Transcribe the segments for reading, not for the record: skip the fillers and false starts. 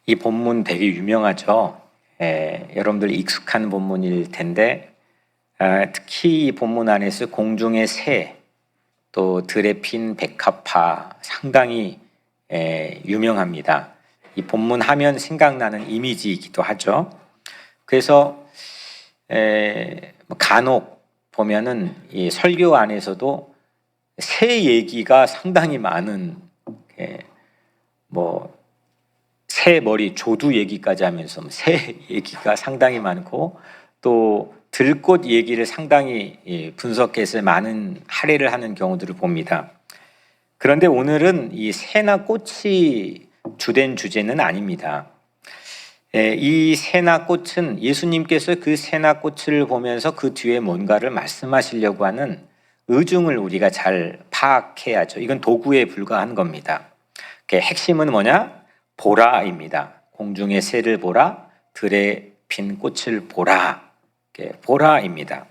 이 본문 되게 유명하죠. 여러분들 익숙한 본문일 텐데 특히 이 본문 안에서 공중의 새, 또 들에 핀 백합화 상당히 유명합니다. 이 본문 하면 생각나는 이미지이기도 하죠. 그래서 간혹 보면은 이 설교 안에서도 새 얘기가 상당히 많은 새 머리 조두 얘기까지 하면서 새 얘기가 상당히 많고 또 들꽃 얘기를 상당히 분석해서 많은 할애를 하는 경우들을 봅니다. 그런데 오늘은 이 새나 꽃이 주된 주제는 아닙니다. 이 새나 꽃은 예수님께서 그 새나 꽃을 보면서 그 뒤에 뭔가를 말씀하시려고 하는 의중을 우리가 잘 파악해야죠. 이건 도구에 불과한 겁니다. 핵심은 뭐냐? 보라입니다. 공중의 새를 보라, 들에 핀 꽃을 보라. 보라입니다.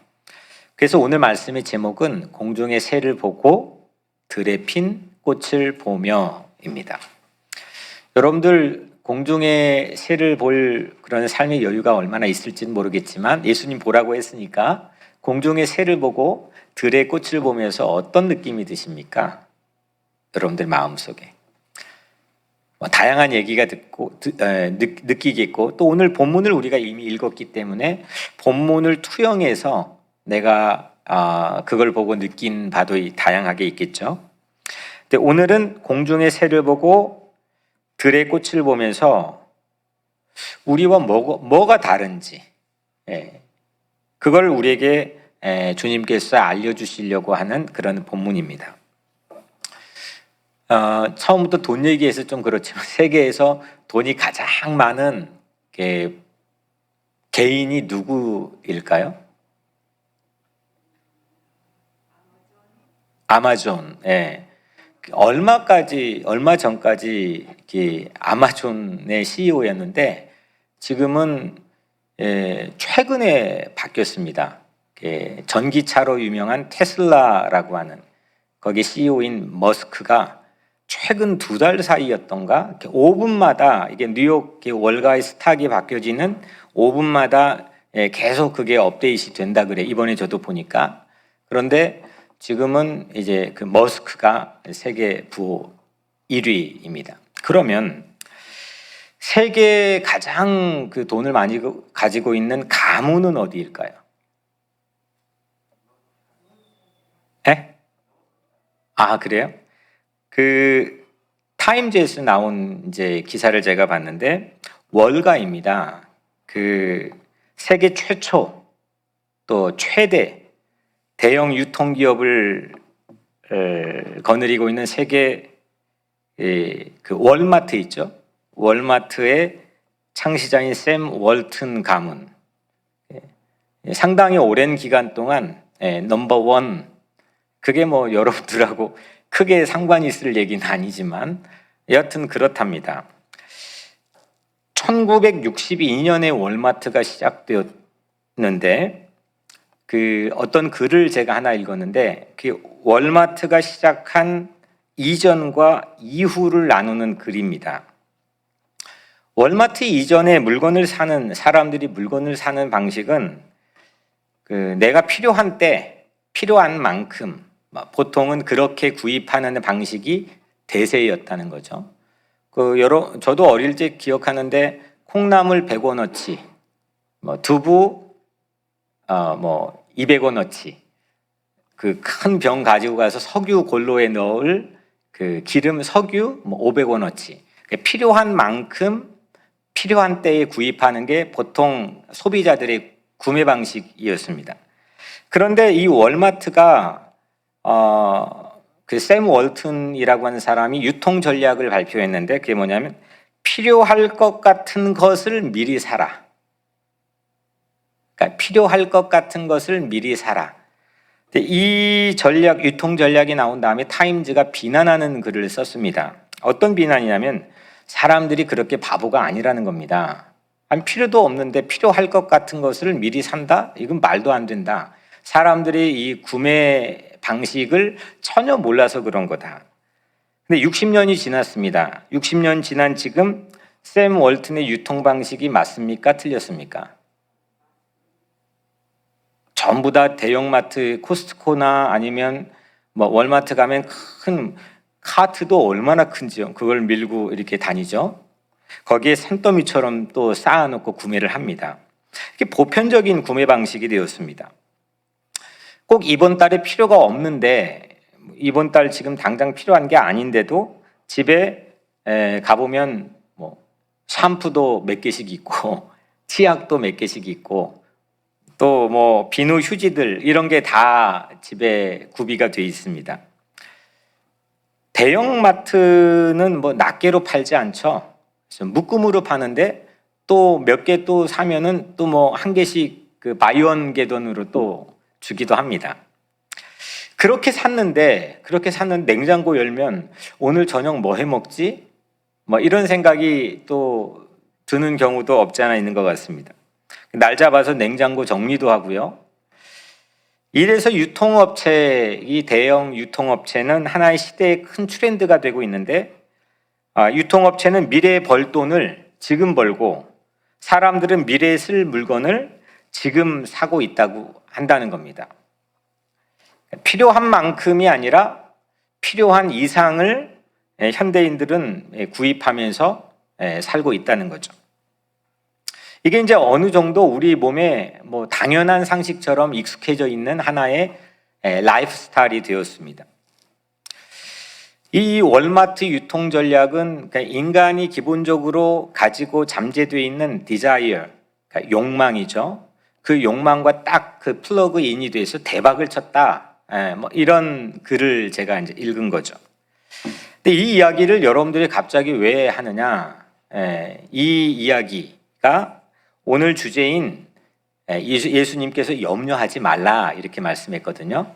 그래서 오늘 말씀의 제목은 공중의 새를 보고 들에 핀 꽃을 보며입니다. 여러분들 공중의 새를 볼 그런 삶의 여유가 얼마나 있을지는 모르겠지만 예수님 보라고 했으니까 공중의 새를 보고 들의 꽃을 보면서 어떤 느낌이 드십니까? 여러분들 마음속에 다양한 얘기가 느끼겠고 또 오늘 본문을 우리가 이미 읽었기 때문에 본문을 투영해서 내가 그걸 보고 느낀 바도 다양하게 있겠죠. 근데 오늘은 공중의 새를 보고 들의 꽃을 보면서 우리와 뭐가 다른지 그걸 우리에게 주님께서 알려주시려고 하는 그런 본문입니다. 처음부터 돈 얘기해서 좀 그렇지만 세계에서 돈이 가장 많은 개인이 누구일까요? 아마존. 얼마 전까지 아마존의 CEO였는데 지금은 최근에 바뀌었습니다. 전기차로 유명한 테슬라라고 하는 거기 CEO인 머스크가 최근 2달 사이였던가 5분마다 이게 뉴욕 월가의 스탁이 바뀌어지는 5분마다 계속 그게 업데이트 된다 그래. 이번에 저도 보니까. 그런데 지금은 이제 그 머스크가 세계 부호 1위입니다. 그러면 세계 가장 그 돈을 많이 가지고 있는 가문은 어디일까요? 그래요? 그 타임즈에서 나온 이제 기사를 제가 봤는데 월가입니다. 그 세계 최초 또 최대 대형 유통기업을 거느리고 있는 세계 그 월마트 있죠. 월마트의 창시자인 샘 월튼 가문 상당히 오랜 기간 동안 넘버원 그게 여러분들하고 크게 상관이 있을 얘기는 아니지만 여하튼 그렇답니다. 1962년에 월마트가 시작되었는데 그 어떤 글을 제가 하나 읽었는데 그 월마트가 시작한 이전과 이후를 나누는 글입니다. 월마트 이전에 사람들이 물건을 사는 방식은 그 내가 필요한 때 필요한 만큼 보통은 그렇게 구입하는 방식이 대세였다는 거죠. 저도 어릴 때 기억하는데 콩나물 100원어치, 두부 200원어치, 그 큰 병 가지고 가서 석유 골로에 넣을 그 기름 석유 500원어치. 필요한 만큼 필요한 때에 구입하는 게 보통 소비자들의 구매 방식이었습니다. 그런데 이 월마트가 그 샘 월튼이라고 하는 사람이 유통 전략을 발표했는데 그게 뭐냐면 필요할 것 같은 것을 미리 사라. 그러니까 필요할 것 같은 것을 미리 사라. 이 유통 전략이 나온 다음에 타임즈가 비난하는 글을 썼습니다. 어떤 비난이냐면 사람들이 그렇게 바보가 아니라는 겁니다. 필요도 없는데 필요할 것 같은 것을 미리 산다? 이건 말도 안 된다. 사람들이 이 구매 방식을 전혀 몰라서 그런 거다. 근데 60년이 지났습니다. 60년 지난 지금 샘 월튼의 유통 방식이 맞습니까? 틀렸습니까? 전부 다 대형마트, 코스트코나 아니면 뭐 월마트 가면 큰 카트도 얼마나 큰지요. 그걸 밀고 이렇게 다니죠. 거기에 산더미처럼 또 쌓아놓고 구매를 합니다. 이게 보편적인 구매 방식이 되었습니다. 꼭 이번 달에 필요가 없는데, 이번 달 지금 당장 필요한 게 아닌데도 집에 가보면 뭐 샴푸도 몇 개씩 있고 치약도 몇 개씩 있고 또 뭐 비누 휴지들 이런 게 다 집에 구비가 돼 있습니다. 대형마트는 뭐 낱개로 팔지 않죠. 묶음으로 파는데 또 몇 개 또 사면은 또 뭐 한 개씩 그 바이원 게돈으로 또 주기도 합니다. 그렇게 샀는데 냉장고 열면 오늘 저녁 뭐 해 먹지? 뭐 이런 생각이 또 드는 경우도 없지 않아 있는 것 같습니다. 날 잡아서 냉장고 정리도 하고요. 이래서 유통업체, 이 대형 유통업체는 하나의 시대의 큰 트렌드가 되고 있는데, 유통업체는 미래에 벌 돈을 지금 벌고 사람들은 미래에 쓸 물건을 지금 사고 있다고 한다는 겁니다. 필요한 만큼이 아니라 필요한 이상을 현대인들은 구입하면서 살고 있다는 거죠. 이게 이제 어느 정도 우리 몸에 뭐 당연한 상식처럼 익숙해져 있는 하나의 라이프 스타일이 되었습니다. 이 월마트 유통 전략은 인간이 기본적으로 가지고 잠재되어 있는 desire, 그러니까 욕망이죠. 그 욕망과 딱 그 플러그 인이 돼서 대박을 쳤다. 뭐 이런 글을 제가 이제 읽은 거죠. 근데 이 이야기를 여러분들이 갑자기 왜 하느냐? 이 이야기가 오늘 주제인 예수님께서 염려하지 말라 이렇게 말씀했거든요.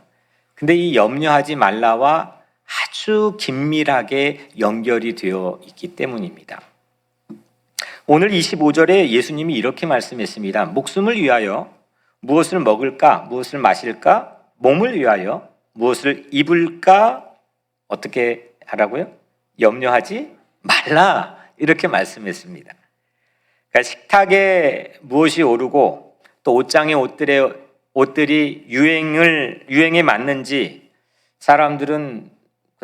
근데 이 염려하지 말라와 아주 긴밀하게 연결이 되어 있기 때문입니다. 오늘 25절에 예수님이 이렇게 말씀했습니다. 목숨을 위하여 무엇을 먹을까? 무엇을 마실까? 몸을 위하여 무엇을 입을까? 어떻게 하라고요? 염려하지 말라 이렇게 말씀했습니다. 그러니까 식탁에 무엇이 오르고 또 옷장에 옷들이 유행에 맞는지 사람들은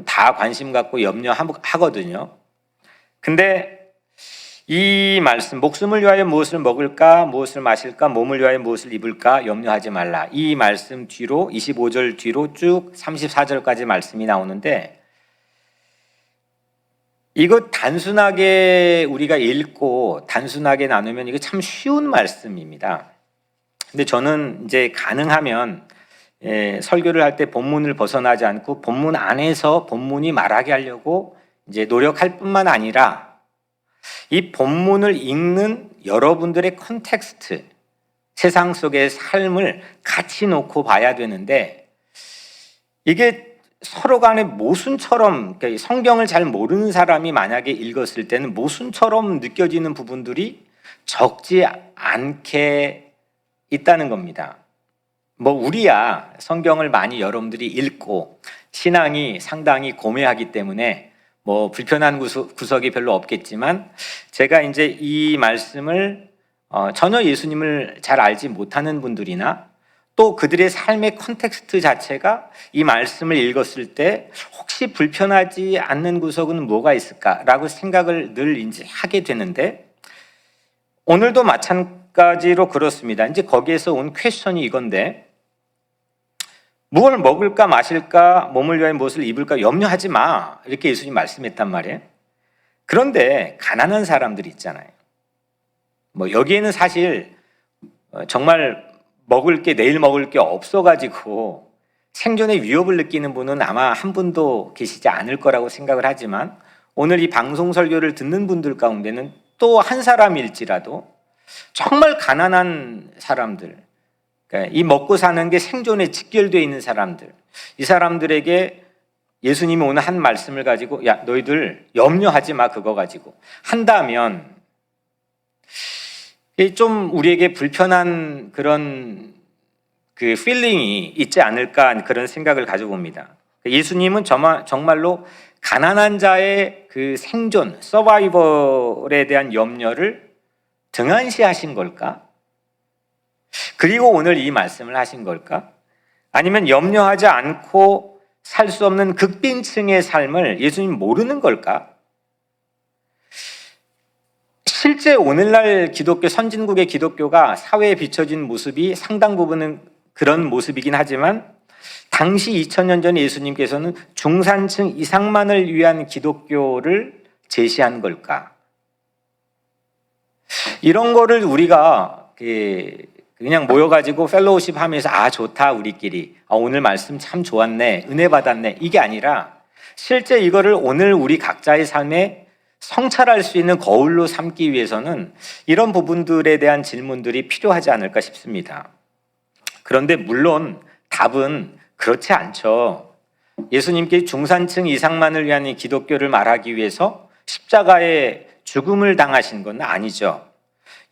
다 관심 갖고 염려하거든요. 근데 이 말씀, 목숨을 위하여 무엇을 먹을까, 무엇을 마실까, 몸을 위하여 무엇을 입을까 염려하지 말라. 이 말씀 뒤로 25절 뒤로 쭉 34절까지 말씀이 나오는데, 이거 단순하게 우리가 읽고 단순하게 나누면 이거 참 쉬운 말씀입니다. 근데 저는 이제 가능하면 설교를 할 때 본문을 벗어나지 않고 본문 안에서 본문이 말하게 하려고 이제 노력할 뿐만 아니라 이 본문을 읽는 여러분들의 컨텍스트, 세상 속의 삶을 같이 놓고 봐야 되는데, 이게 서로 간에 모순처럼, 성경을 잘 모르는 사람이 만약에 읽었을 때는 모순처럼 느껴지는 부분들이 적지 않게 있다는 겁니다. 뭐 우리야 성경을 많이 여러분들이 읽고 신앙이 상당히 고매하기 때문에 뭐 불편한 구석이 별로 없겠지만, 제가 이제 이 말씀을 전혀 예수님을 잘 알지 못하는 분들이나 또 그들의 삶의 컨텍스트 자체가 이 말씀을 읽었을 때 혹시 불편하지 않는 구석은 뭐가 있을까라고 생각을 늘 이제 하게 되는데, 오늘도 마찬가지로 그렇습니다. 이제 거기에서 온 퀘스천이 이건데, 무엇을 먹을까 마실까 몸을 위하여 무엇을 입을까 염려하지 마 이렇게 예수님이 말씀했단 말이에요. 그런데 가난한 사람들이 있잖아요. 뭐 여기에는 사실 정말 내일 먹을 게 없어가지고 생존의 위협을 느끼는 분은 아마 한 분도 계시지 않을 거라고 생각을 하지만, 오늘 이 방송 설교를 듣는 분들 가운데는 또 한 사람일지라도 정말 가난한 사람들, 그러니까 이 먹고 사는 게 생존에 직결되어 있는 사람들, 이 사람들에게 예수님이 오늘 한 말씀을 가지고 야 너희들 염려하지 마 그거 가지고 한다면 좀 우리에게 불편한 그런 그 필링이 있지 않을까 그런 생각을 가지고 옵니다. 예수님은 정말로 가난한 자의 그 생존, 서바이벌에 대한 염려를 등한시하신 걸까? 그리고 오늘 이 말씀을 하신 걸까? 아니면 염려하지 않고 살 수 없는 극빈층의 삶을 예수님 모르는 걸까? 실제 오늘날 기독교, 선진국의 기독교가 사회에 비춰진 모습이 상당 부분은 그런 모습이긴 하지만 당시 2000년 전 예수님께서는 중산층 이상만을 위한 기독교를 제시한 걸까? 이런 거를 우리가 그냥 모여가지고 펠로우십 하면서 좋다 우리끼리 오늘 말씀 참 좋았네 은혜 받았네 이게 아니라 실제 이거를 오늘 우리 각자의 삶에 성찰할 수 있는 거울로 삼기 위해서는 이런 부분들에 대한 질문들이 필요하지 않을까 싶습니다. 그런데 물론 답은 그렇지 않죠. 예수님께 중산층 이상만을 위한 이 기독교를 말하기 위해서 십자가의 죽음을 당하신 건 아니죠.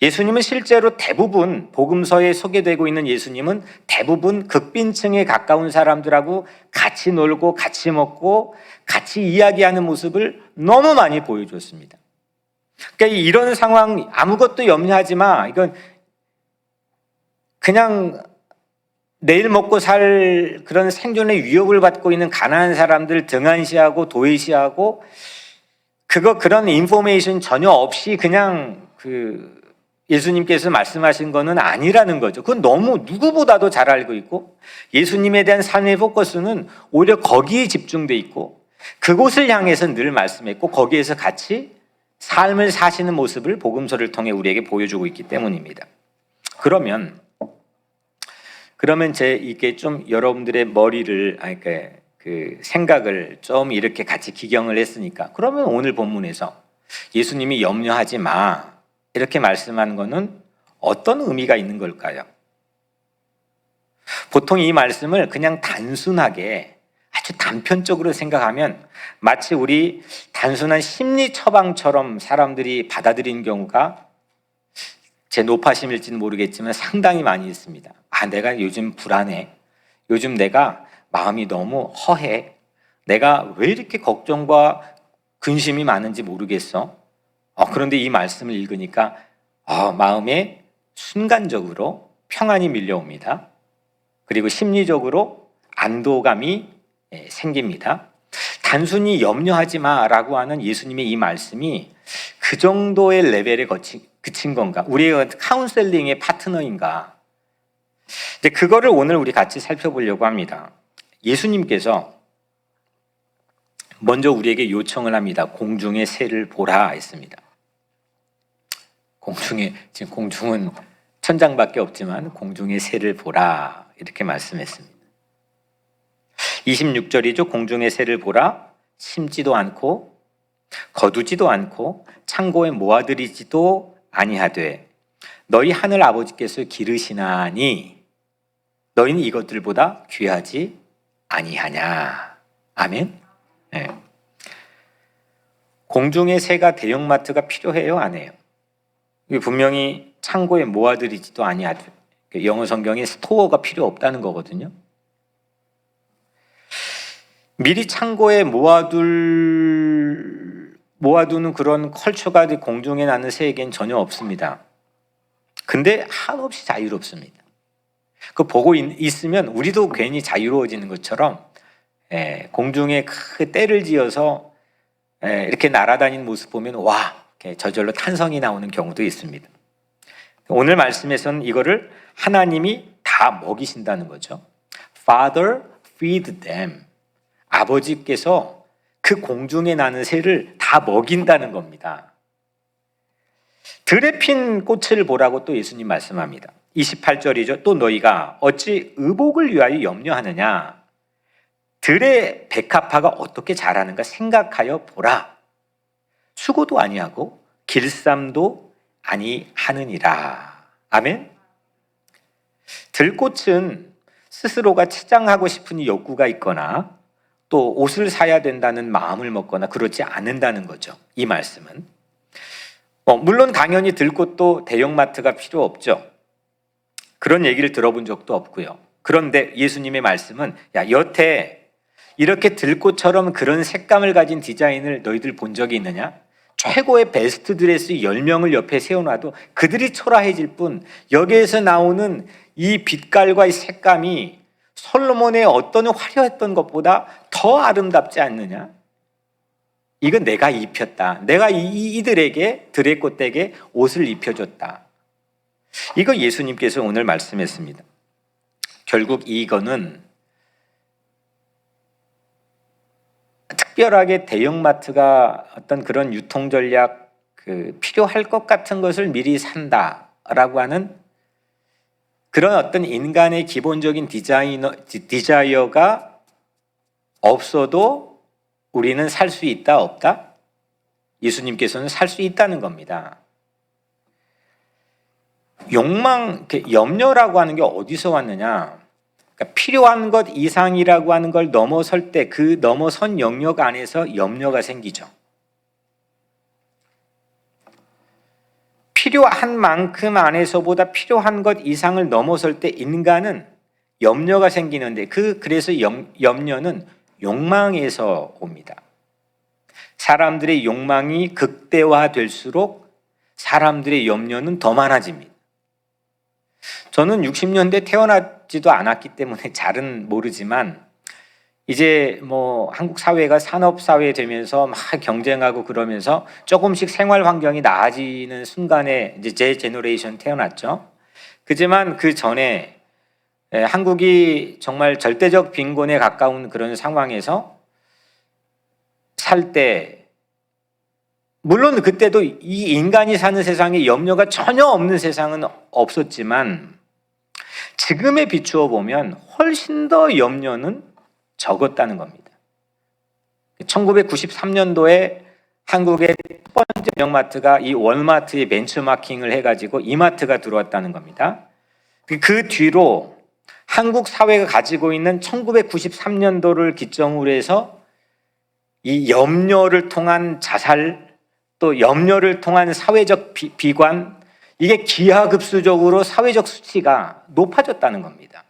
예수님은 실제로 대부분 복음서에 소개되고 있는 예수님은 대부분 극빈층에 가까운 사람들하고 같이 놀고 같이 먹고 같이 이야기하는 모습을 너무 많이 보여줬습니다. 그러니까 이런 상황 아무것도 염려하지 마. 이건 그냥 내일 먹고 살 그런 생존의 위협을 받고 있는 가난한 사람들 등한시하고 도외시하고 그런 인포메이션 전혀 없이 그냥 예수님께서 말씀하신 거는 아니라는 거죠. 그건 너무 누구보다도 잘 알고 있고 예수님에 대한 삶의 포커스는 오히려 거기에 집중돼 있고 그곳을 향해서 늘 말씀했고 거기에서 같이 삶을 사시는 모습을 복음서를 통해 우리에게 보여주고 있기 때문입니다. 그러면 이게 좀 여러분들의 머리를 그 생각을 좀 이렇게 같이 기경을 했으니까 그러면 오늘 본문에서 예수님이 염려하지 마 이렇게 말씀하는 것은 어떤 의미가 있는 걸까요? 보통 이 말씀을 그냥 단순하게 아주 단편적으로 생각하면 마치 우리 단순한 심리 처방처럼 사람들이 받아들이는 경우가 제 노파심일지는 모르겠지만 상당히 많이 있습니다. 내가 요즘 불안해. 요즘 내가 마음이 너무 허해. 내가 왜 이렇게 걱정과 근심이 많은지 모르겠어. 그런데 이 말씀을 읽으니까 마음에 순간적으로 평안이 밀려옵니다. 그리고 심리적으로 안도감이 생깁니다. 단순히 염려하지 마라고 하는 예수님의 이 말씀이 그 정도의 레벨에 그친 건가? 우리의 카운셀링의 파트너인가? 그거를 오늘 우리 같이 살펴보려고 합니다. 예수님께서 먼저 우리에게 요청을 합니다. 공중의 새를 보라 했습니다. 지금 공중은 천장밖에 없지만 공중의 새를 보라 이렇게 말씀했습니다. 26절이죠. 공중의 새를 보라 심지도 않고 거두지도 않고 창고에 모아들이지도 아니하되 너희 하늘 아버지께서 기르시나니 너희는 이것들보다 귀하지 아니하냐. 아멘. 네. 공중의 새가 대형마트가 필요해요? 안 해요? 분명히 창고에 모아들이지도 아니하되 영어 성경에 스토어가 필요 없다는 거거든요. 미리 창고에 모아두는 그런 컬처가 공중에 나는 새에겐 전혀 없습니다. 근데 한없이 자유롭습니다. 그거 보고 있으면 우리도 괜히 자유로워지는 것처럼 공중에 그 떼를 지어서 이렇게 날아다니는 모습 보면 와 저절로 탄성이 나오는 경우도 있습니다. 오늘 말씀에서는 이거를 하나님이 다 먹이신다는 거죠. Father, feed them. 아버지께서 그 공중에 나는 새를 다 먹인다는 겁니다. 들에 핀 꽃을 보라고 또 예수님 말씀합니다. 28절이죠. 또 너희가 어찌 의복을 위하여 염려하느냐. 들의 백합화가 어떻게 자라는가 생각하여 보라. 수고도 아니하고 길쌈도 아니하느니라. 아멘. 들꽃은 스스로가 치장하고 싶은 욕구가 있거나 또 옷을 사야 된다는 마음을 먹거나 그렇지 않는다는 거죠. 이 말씀은. 물론 당연히 들꽃도 대형마트가 필요 없죠. 그런 얘기를 들어본 적도 없고요. 그런데 예수님의 말씀은 여태 이렇게 들꽃처럼 그런 색감을 가진 디자인을 너희들 본 적이 있느냐? 최고의 베스트 드레스 10명을 옆에 세워놔도 그들이 초라해질 뿐 여기에서 나오는 이 빛깔과 이 색감이 솔로몬의 어떤 화려했던 것보다 더 아름답지 않느냐? 이건 내가 입혔다. 내가 이들에게 드레꽃에게 옷을 입혀줬다. 이거 예수님께서 오늘 말씀했습니다. 결국 이거는 특별하게 대형마트가 어떤 그런 유통 전략 필요할 것 같은 것을 미리 산다라고 하는 그런 어떤 인간의 기본적인 디자이어가 없어도 우리는 살 수 있다 없다? 예수님께서는 살 수 있다는 겁니다. 욕망, 염려라고 하는 게 어디서 왔느냐? 그러니까 필요한 것 이상이라고 하는 걸 넘어설 때 그 넘어선 영역 안에서 염려가 생기죠. 필요한 만큼 안에서보다 필요한 것 이상을 넘어설 때 인간은 염려가 생기는데 그래서 염려는 욕망에서 옵니다. 사람들의 욕망이 극대화될수록 사람들의 염려는 더 많아집니다. 저는 60년대 태어나지도 않았기 때문에 잘은 모르지만 이제 뭐 한국 사회가 산업 사회 되면서 막 경쟁하고 그러면서 조금씩 생활 환경이 나아지는 순간에 이제 제 제너레이션 태어났죠. 그지만 그 전에 한국이 정말 절대적 빈곤에 가까운 그런 상황에서 살 때 물론 그때도 이 인간이 사는 세상에 염려가 전혀 없는 세상은 없었지만 지금에 비추어 보면 훨씬 더 염려는 적었다는 겁니다. 1993년도에 한국의 첫 번째 대형마트가 이 월마트의 벤처마킹을 해가지고 이마트가 들어왔다는 겁니다. 그 뒤로 한국 사회가 가지고 있는 1993년도를 기점으로 해서 이 염려를 통한 자살 또 염려를 통한 사회적 비관 이게 기하급수적으로 사회적 수치가 높아졌다는 겁니다.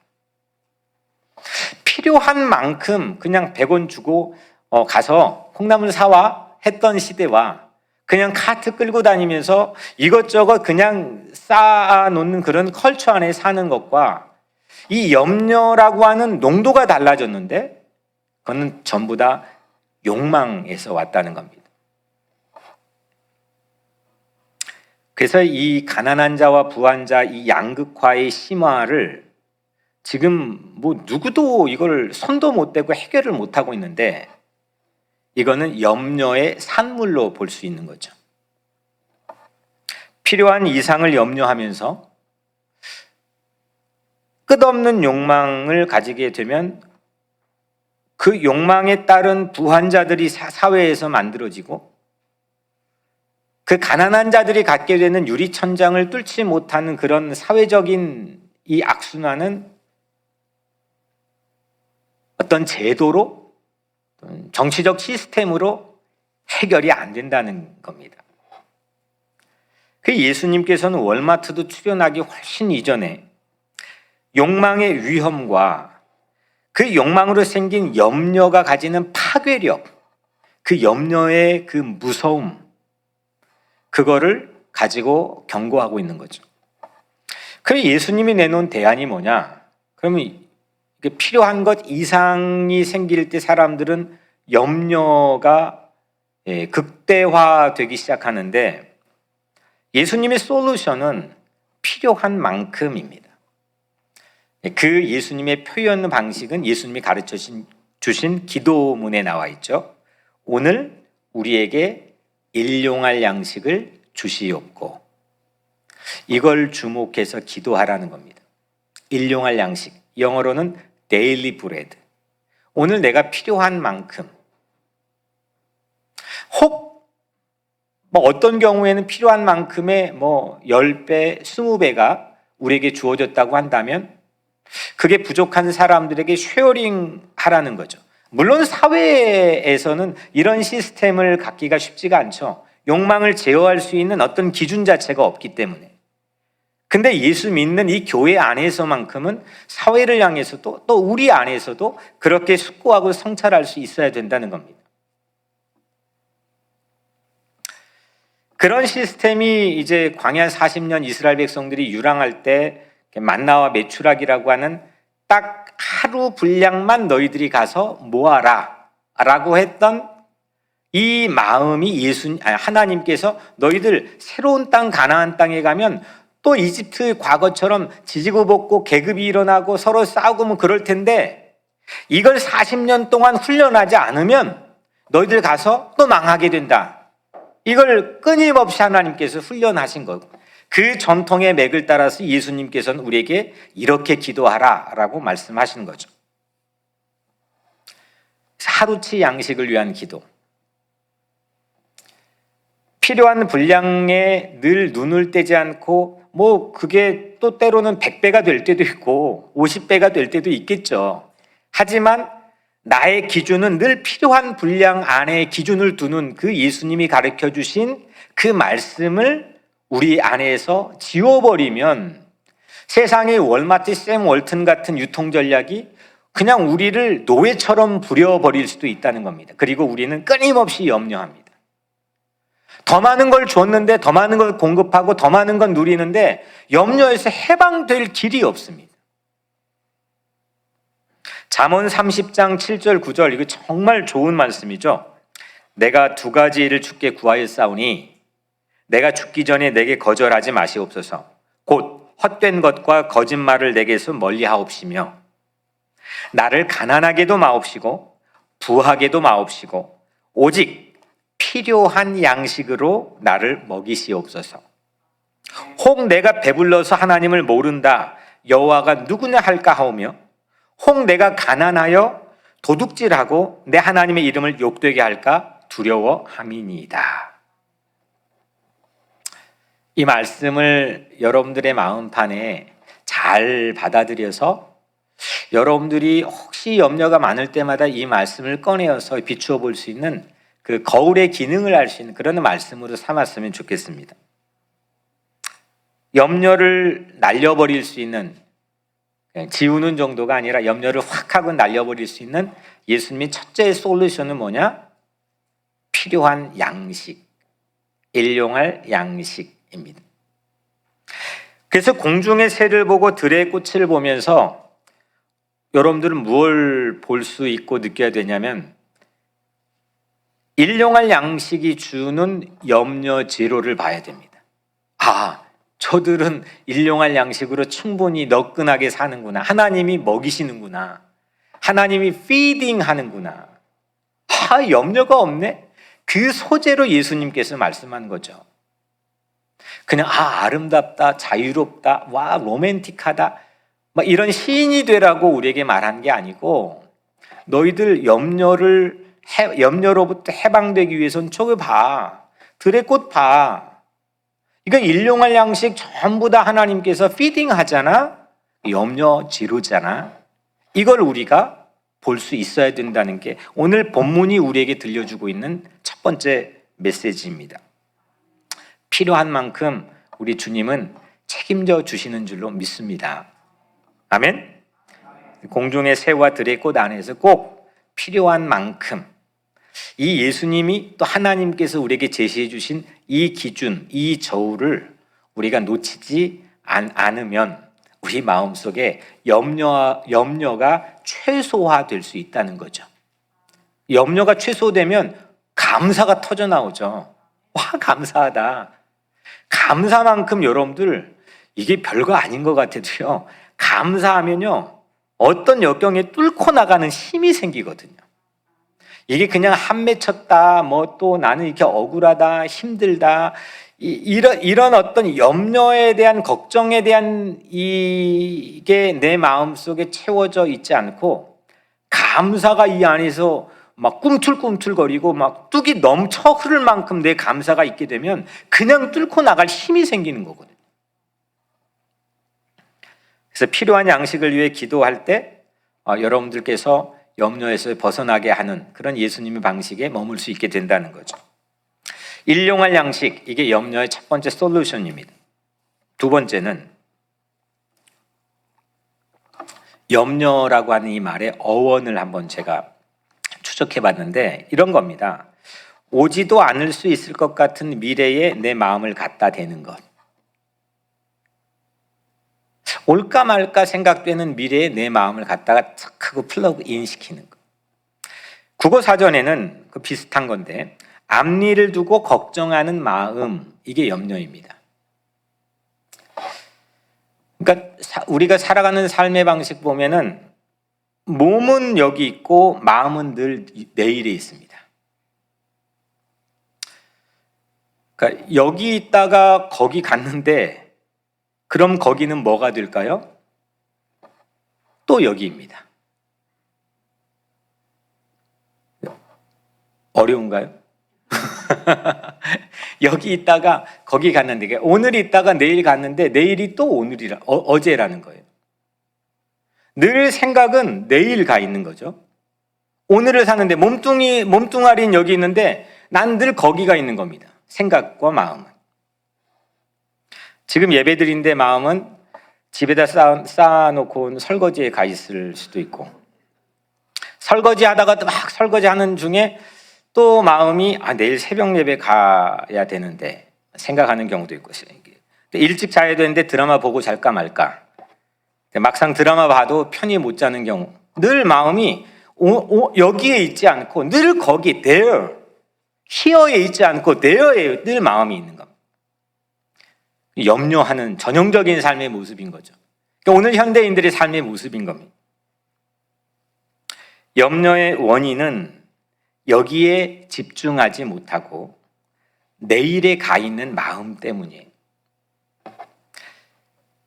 필요한 만큼 그냥 100원 주고 가서 콩나물 사와 했던 시대와 그냥 카트 끌고 다니면서 이것저것 그냥 쌓아놓는 그런 컬처 안에 사는 것과 이 염려라고 하는 농도가 달라졌는데 그거는 전부 다 욕망에서 왔다는 겁니다. 그래서 이 가난한 자와 부한 자 이 양극화의 심화를 지금 뭐 누구도 이걸 손도 못 대고 해결을 못 하고 있는데 이거는 염려의 산물로 볼 수 있는 거죠. 필요한 이상을 염려하면서 끝없는 욕망을 가지게 되면 그 욕망에 따른 부한 자들이 사회에서 만들어지고 그 가난한 자들이 갖게 되는 유리천장을 뚫지 못하는 그런 사회적인 이 악순환은 어떤 제도로 정치적 시스템으로 해결이 안 된다는 겁니다. 그 예수님께서는 월마트도 출현하기 훨씬 이전에 욕망의 위험과 그 욕망으로 생긴 염려가 가지는 파괴력, 그 염려의 그 무서움 그거를 가지고 경고하고 있는 거죠. 그럼 예수님이 내놓은 대안이 뭐냐? 그러면 필요한 것 이상이 생길 때 사람들은 염려가 극대화되기 시작하는데 예수님의 솔루션은 필요한 만큼입니다. 그 예수님의 표현 방식은 예수님이 가르쳐 주신 기도문에 나와 있죠. 오늘 우리에게 일용할 양식을 주시옵고 이걸 주목해서 기도하라는 겁니다. 일용할 양식, 영어로는 daily bread. 오늘 내가 필요한 만큼 혹 어떤 경우에는 필요한 만큼의 10배, 20배가 우리에게 주어졌다고 한다면 그게 부족한 사람들에게 쉐어링 하라는 거죠. 물론 사회에서는 이런 시스템을 갖기가 쉽지가 않죠. 욕망을 제어할 수 있는 어떤 기준 자체가 없기 때문에. 근데 예수 믿는 이 교회 안에서만큼은 사회를 향해서도 또 우리 안에서도 그렇게 숙고하고 성찰할 수 있어야 된다는 겁니다. 그런 시스템이 이제 광야 40년 이스라엘 백성들이 유랑할 때 만나와 메추라기라고 하는 딱 하루 분량만 너희들이 가서 모아라 라고 했던 이 마음이 하나님께서 너희들 새로운 땅 가나안 땅에 가면 또 이집트 과거처럼 지지고 볶고 계급이 일어나고 서로 싸우고 뭐 그럴 텐데 이걸 40년 동안 훈련하지 않으면 너희들 가서 또 망하게 된다. 이걸 끊임없이 하나님께서 훈련하신 거고 그 전통의 맥을 따라서 예수님께서는 우리에게 이렇게 기도하라라고 말씀하시는 거죠. 하루치 양식을 위한 기도. 필요한 분량에 늘 눈을 떼지 않고 뭐 그게 또 때로는 100배가 될 때도 있고 50배가 될 때도 있겠죠. 하지만 나의 기준은 늘 필요한 분량 안에 기준을 두는 그 예수님이 가르쳐 주신 그 말씀을 우리 안에서 지워버리면 세상의 월마트, 샘 월튼 같은 유통 전략이 그냥 우리를 노예처럼 부려버릴 수도 있다는 겁니다. 그리고 우리는 끊임없이 염려합니다. 더 많은 걸 줬는데 더 많은 걸 공급하고 더 많은 건 누리는데 염려에서 해방될 길이 없습니다. 잠언 30장 7절 9절 이거 정말 좋은 말씀이죠. 내가 두 가지 일을 주께 구하였사오니 내가 죽기 전에 내게 거절하지 마시옵소서. 곧 헛된 것과 거짓말을 내게서 멀리하옵시며 나를 가난하게도 마옵시고 부하게도 마옵시고 오직 필요한 양식으로 나를 먹이시옵소서. 혹 내가 배불러서 하나님을 모른다 여호와가 누구냐 할까 하오며 혹 내가 가난하여 도둑질하고 내 하나님의 이름을 욕되게 할까 두려워함이니이다. 이 말씀을 여러분들의 마음판에 잘 받아들여서 여러분들이 혹시 염려가 많을 때마다 이 말씀을 꺼내어서 비추어 볼 수 있는 그 거울의 기능을 할 수 있는 그런 말씀으로 삼았으면 좋겠습니다. 염려를 날려버릴 수 있는, 지우는 정도가 아니라 염려를 확 하고 날려버릴 수 있는 예수님의 첫째 솔루션은 뭐냐? 필요한 양식, 일용할 양식입니다. 그래서 공중의 새를 보고 들의 꽃을 보면서 여러분들은 무엇을 볼 수 있고 느껴야 되냐면 일용할 양식이 주는 염려 제로를 봐야 됩니다. 아, 저들은 일용할 양식으로 충분히 너끈하게 사는구나. 하나님이 먹이시는구나. 하나님이 피딩 하는구나. 아, 염려가 없네. 그 소재로 예수님께서 말씀한 거죠. 그냥 아름답다, 자유롭다, 와 로맨틱하다 막 이런 시인이 되라고 우리에게 말한 게 아니고 너희들 염려로부터 해방되기 위해서는 저기 봐. 들의 꽃 봐. 이거 일용할 양식 전부 다 하나님께서 피딩 하잖아. 염려 지루잖아. 이걸 우리가 볼 수 있어야 된다는 게 오늘 본문이 우리에게 들려주고 있는 첫 번째 메시지입니다. 필요한 만큼 우리 주님은 책임져 주시는 줄로 믿습니다. 아멘. 공중의 새와 들의 꽃 안에서 꼭 필요한 만큼 이 예수님이 또 하나님께서 우리에게 제시해 주신 이 기준, 이 저울을 우리가 놓치지 않으면 우리 마음속에 염려가 최소화될 수 있다는 거죠. 염려가 최소되면 감사가 터져 나오죠. 와, 감사하다. 감사만큼 여러분들 이게 별거 아닌 것 같아도요. 감사하면요. 어떤 역경에 뚫고 나가는 힘이 생기거든요. 이게 그냥 한 맺혔다, 뭐 또 나는 이렇게 억울하다, 힘들다, 이런 어떤 염려에 대한 걱정에 대한 이게 내 마음속에 채워져 있지 않고 감사가 이 안에서 막 꿈틀꿈틀거리고 막 뚝이 넘쳐 흐를 만큼 내 감사가 있게 되면 그냥 뚫고 나갈 힘이 생기는 거거든요. 그래서 필요한 양식을 위해 기도할 때 여러분들께서 염려에서 벗어나게 하는 그런 예수님의 방식에 머물 수 있게 된다는 거죠. 일용할 양식, 이게 염려의 첫 번째 솔루션입니다. 두 번째는 염려라고 하는 이 말의 어원을 한번 제가 추적해 봤는데 이런 겁니다. 오지도 않을 수 있을 것 같은 미래에 내 마음을 갖다 대는 것. 올까 말까 생각되는 미래에 내 마음을 갖다가 탁 하고 플러그 인 시키는 것. 국어 사전에는 그 비슷한 건데 앞일을 두고 걱정하는 마음, 이게 염려입니다. 그러니까 우리가 살아가는 삶의 방식 보면은 몸은 여기 있고 마음은 늘 내일에 있습니다. 그러니까 여기 있다가 거기 갔는데 그럼 거기는 뭐가 될까요? 또 여기입니다. 어려운가요? 여기 있다가 거기 갔는데 오늘 있다가 내일 갔는데 내일이 또 오늘이라 어제라는 거예요. 늘 생각은 내일 가 있는 거죠. 오늘을 사는데 몸뚱아리는 여기 있는데 난 늘 거기가 있는 겁니다. 생각과 마음은. 지금 예배드린데 마음은 집에다 쌓아놓고 온 설거지에 가 있을 수도 있고 설거지 하다가 막 설거지 하는 중에 또 마음이 내일 새벽 예배 가야 되는데 생각하는 경우도 있고 일찍 자야 되는데 드라마 보고 잘까 말까 막상 드라마 봐도 편히 못 자는 경우 늘 마음이 여기에 있지 않고 늘 거기 there, here에 있지 않고 there에 늘 마음이 있는 겁니다. 염려하는 전형적인 삶의 모습인 거죠. 그러니까 오늘 현대인들의 삶의 모습인 겁니다. 염려의 원인은 여기에 집중하지 못하고 내일에 가 있는 마음 때문이에요.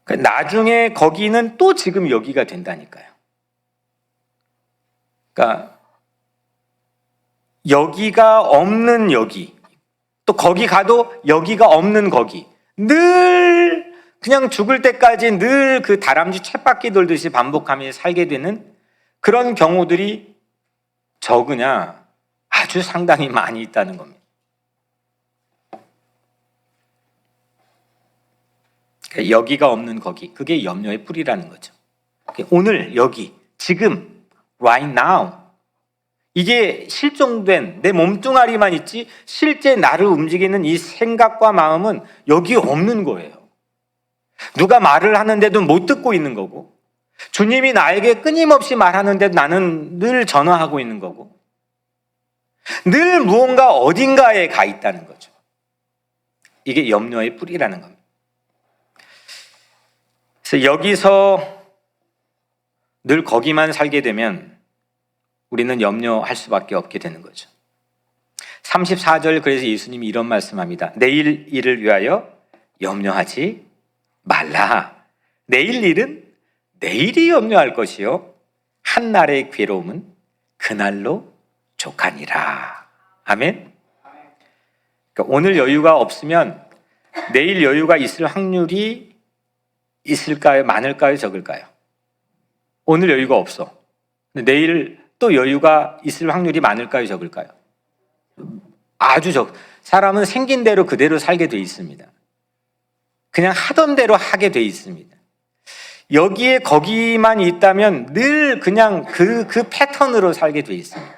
그러니까 나중에 거기는 또 지금 여기가 된다니까요. 그러니까 여기가 없는 여기, 또 거기 가도 여기가 없는 거기, 늘 그냥 죽을 때까지 늘 그 다람쥐 쳇바퀴 돌듯이 반복하며 살게 되는 그런 경우들이 적으냐? 아주 상당히 많이 있다는 겁니다. 그러니까 여기가 없는 거기, 그게 염려의 뿌리라는 거죠. 오늘 여기, 지금, right now, 이게 실종된 내 몸뚱아리만 있지 실제 나를 움직이는 이 생각과 마음은 여기 없는 거예요. 누가 말을 하는데도 못 듣고 있는 거고 주님이 나에게 끊임없이 말하는데도 나는 늘 전화하고 있는 거고 늘 무언가 어딘가에 가 있다는 거죠. 이게 염려의 뿌리라는 겁니다. 그래서 여기서 늘 거기만 살게 되면 우리는 염려할 수밖에 없게 되는 거죠. 34절 그래서 예수님이 이런 말씀합니다. 내일 일을 위하여 염려하지 말라. 내일 일은 내일이 염려할 것이요 한날의 괴로움은 그날로 족하니라. 아멘. 그러니까 오늘 여유가 없으면 내일 여유가 있을 확률이 있을까요? 많을까요? 적을까요? 오늘 여유가 없어. 근데 내일 또 여유가 있을 확률이 많을까요? 적을까요? 아주 적. 사람은 생긴 대로 그대로 살게 돼 있습니다. 그냥 하던 대로 하게 돼 있습니다. 여기에 거기만 있다면 늘 그냥 그 패턴으로 살게 돼 있습니다.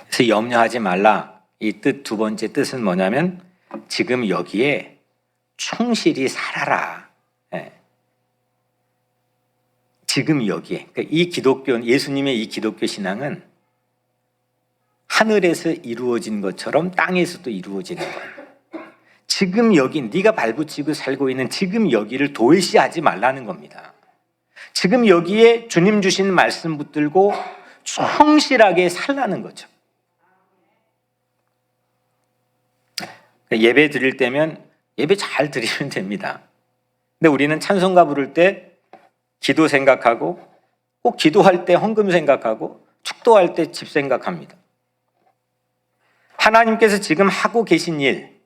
그래서 염려하지 말라. 이 뜻 두 번째 뜻은 뭐냐면 지금 여기에 충실히 살아라. 지금 여기에. 그러니까 이 기독교, 예수님의 이 기독교 신앙은 하늘에서 이루어진 것처럼 땅에서도 이루어지는 거예요. 지금 여기 네가 발붙이고 살고 있는 지금 여기를 도외시하지 말라는 겁니다. 지금 여기에 주님 주신 말씀 붙들고 충실하게 살라는 거죠. 예배 드릴 때면 예배 잘 드리면 됩니다. 근데 우리는 찬송가 부를 때 기도 생각하고 꼭 기도할 때 헌금 생각하고 축도할 때 집 생각합니다. 하나님께서 지금 하고 계신 일,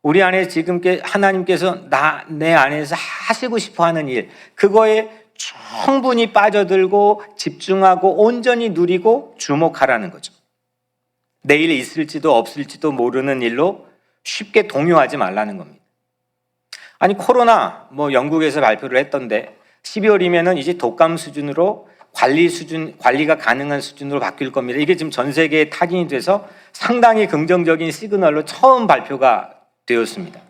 우리 안에 지금 하나님께서 내 안에서 하시고 싶어 하는 일, 그거에 충분히 빠져들고 집중하고 온전히 누리고 주목하라는 거죠. 내일 있을지도 없을지도 모르는 일로 쉽게 동요하지 말라는 겁니다. 아니 코로나 뭐 영국에서 발표를 했던데 12월이면은 이제 독감 수준으로 관리가 가능한 수준으로 바뀔 겁니다. 이게 지금 전 세계에 타진이 돼서 상당히 긍정적인 시그널로 처음 발표가 되었습니다.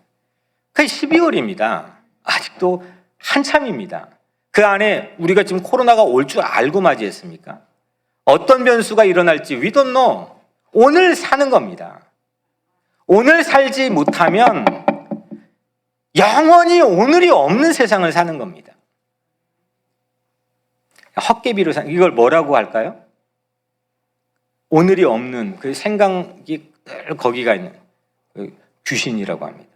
그게 12월입니다. 아직도 한참입니다. 그 안에 우리가 지금 코로나가 올 줄 알고 맞이했습니까? 어떤 변수가 일어날지 we don't know. 오늘 사는 겁니다. 오늘 살지 못하면 영원히 오늘이 없는 세상을 사는 겁니다. 헛개비로 사는, 이걸 뭐라고 할까요? 오늘이 없는 그 생각이 늘 거기가 있는 귀신이라고 합니다.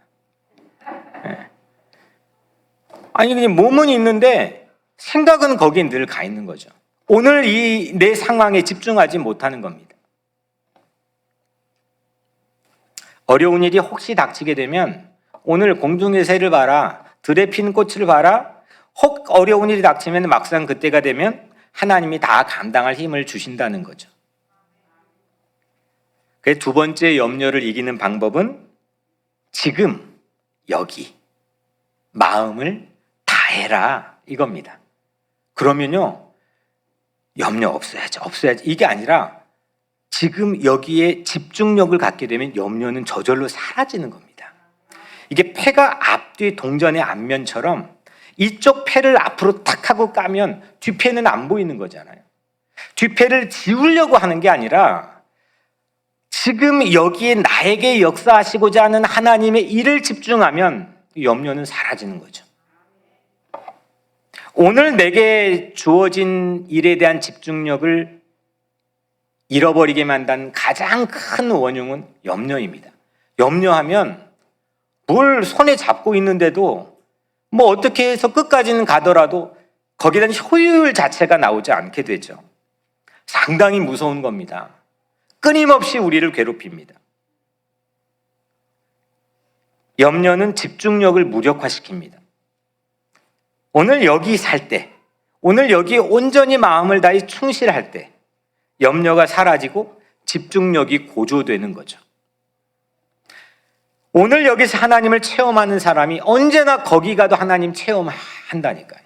네. 아니 그냥 몸은 있는데 생각은 거기에 늘 가 있는 거죠. 오늘 이 내 상황에 집중하지 못하는 겁니다. 어려운 일이 혹시 닥치게 되면 오늘 공중의 새를 봐라, 들에 핀 꽃을 봐라. 혹 어려운 일이 닥치면 막상 그때가 되면 하나님이 다 감당할 힘을 주신다는 거죠. 그 두 번째 염려를 이기는 방법은 지금 여기 마음을 다해라 이겁니다. 그러면요 염려 없어야지 이게 아니라 지금 여기에 집중력을 갖게 되면 염려는 저절로 사라지는 겁니다. 이게 패가 앞뒤 동전의 앞면처럼 이쪽 패를 앞으로 탁 하고 까면 뒷패는 안 보이는 거잖아요. 뒷패를 지우려고 하는 게 아니라 지금 여기에 나에게 역사하시고자 하는 하나님의 일을 집중하면 염려는 사라지는 거죠. 오늘 내게 주어진 일에 대한 집중력을 잃어버리게 만든 가장 큰 원흉은 염려입니다. 염려하면 뭘 손에 잡고 있는데도 뭐 어떻게 해서 끝까지는 가더라도 거기에 대한 효율 자체가 나오지 않게 되죠. 상당히 무서운 겁니다. 끊임없이 우리를 괴롭힙니다. 염려는 집중력을 무력화시킵니다. 오늘 여기 살 때, 오늘 여기 온전히 마음을 다해 충실할 때 염려가 사라지고 집중력이 고조되는 거죠. 오늘 여기서 하나님을 체험하는 사람이 언제나 거기 가도 하나님 체험한다니까요.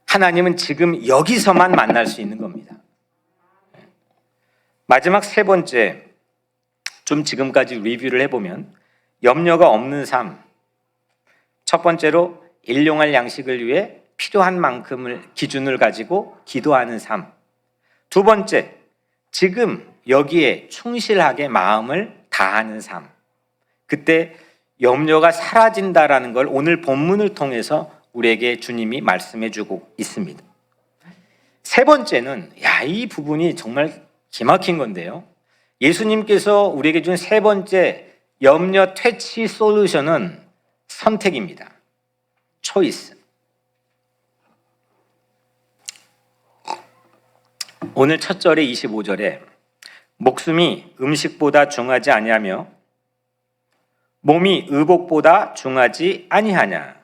하나님은 지금 여기서만 만날 수 있는 겁니다. 마지막 세 번째, 좀 지금까지 리뷰를 해보면 염려가 없는 삶. 첫 번째로 일용할 양식을 위해 필요한 만큼을 기준을 가지고 기도하는 삶. 두 번째, 지금 여기에 충실하게 마음을 다하는 삶. 그때 염려가 사라진다라는 걸 오늘 본문을 통해서 우리에게 주님이 말씀해 주고 있습니다. 세 번째는 이 부분이 정말 기막힌 건데요. 예수님께서 우리에게 준 세 번째 염려 퇴치 솔루션은 선택입니다. 초이스. 오늘 첫 절에 25절에 목숨이 음식보다 중하지 아니하며 몸이 의복보다 중하지 아니하냐.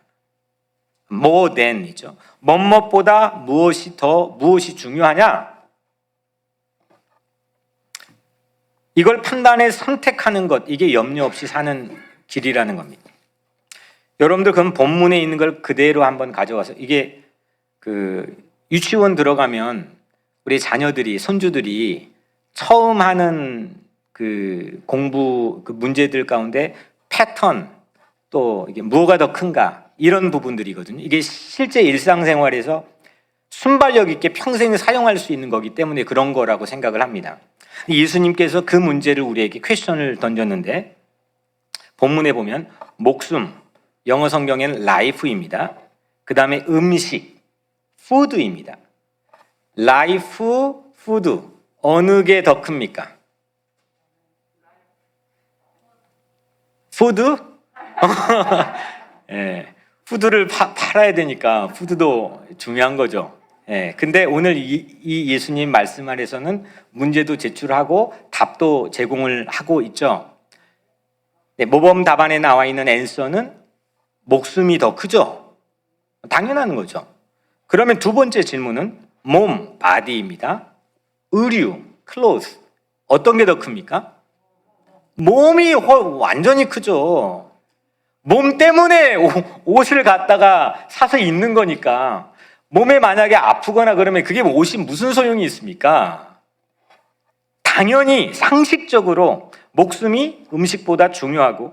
more than이죠. 뭐뭐보다 무엇이 중요하냐. 이걸 판단해 선택하는 것, 이게 염려 없이 사는 길이라는 겁니다. 여러분들 그럼 본문에 있는 걸 그대로 한번 가져와서 이게 유치원 들어가면 우리 자녀들이 손주들이 처음 하는 공부 문제들 가운데 패턴 또 이게 뭐가 더 큰가 이런 부분들이거든요. 이게 실제 일상생활에서 순발력 있게 평생 사용할 수 있는 거기 때문에 그런 거라고 생각을 합니다. 예수님께서 그 문제를 우리에게 퀘스천을 던졌는데 본문에 보면 목숨, 영어 성경에는 life입니다. 그 다음에 음식, food입니다. life, food 어느 게 더 큽니까? food? 예, 푸드를 팔아야 되니까 푸드도 중요한 거죠. 예, 근데 오늘 이 예수님 말씀 안에서는 문제도 제출하고 답도 제공을 하고 있죠. 네, 모범 답안에 나와 있는 앤서는 목숨이 더 크죠. 당연한 거죠. 그러면 두 번째 질문은 몸, body입니다. 의류, clothes 어떤 게 더 큽니까? 몸이 완전히 크죠. 몸 때문에 옷을 갖다가 사서 입는 거니까 몸에 만약에 아프거나 그러면 그게 옷이 무슨 소용이 있습니까? 당연히 상식적으로 목숨이 음식보다 중요하고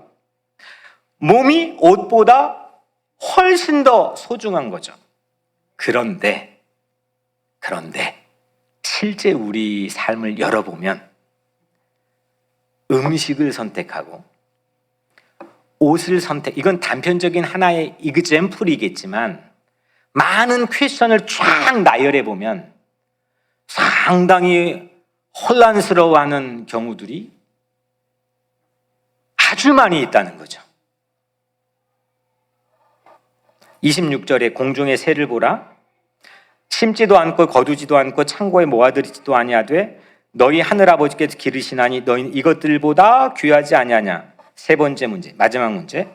몸이 옷보다 훨씬 더 소중한 거죠. 그런데 실제 우리 삶을 열어보면 음식을 선택하고 옷을 이건 단편적인 하나의 example이겠지만 많은 퀘스천을 쫙 나열해 보면 상당히 혼란스러워하는 경우들이 아주 많이 있다는 거죠. 26절에 공중의 새를 보라. 심지도 않고 거두지도 않고 창고에 모아들이지도 아니하되 너희 하늘아버지께서 기르시나니 너희는 이것들보다 귀하지 아니하냐. 세 번째 문제, 마지막 문제.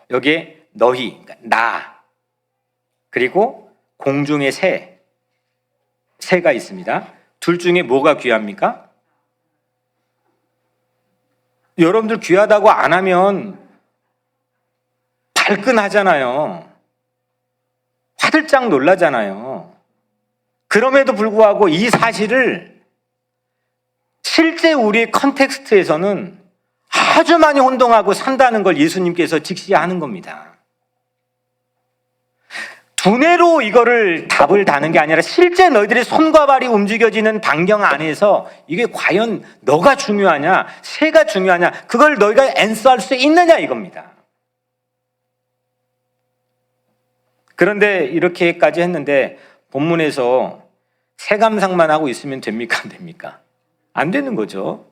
여기에 너희, 그러니까 나, 그리고 공중의 새가 있습니다. 둘 중에 뭐가 귀합니까? 여러분들 귀하다고 안 하면 발끈하잖아요. 화들짝 놀라잖아요. 그럼에도 불구하고 이 사실을 실제 우리의 컨텍스트에서는 아주 많이 혼동하고 산다는 걸 예수님께서 직시하는 겁니다. 두뇌로 이거를 답을 다는 게 아니라 실제 너희들의 손과 발이 움직여지는 반경 안에서 이게 과연 너가 중요하냐, 새가 중요하냐, 그걸 너희가 앤서할 수 있느냐 이겁니다. 그런데 이렇게까지 했는데 본문에서 새 감상만 하고 있으면 됩니까? 안 됩니까? 안 되는 거죠.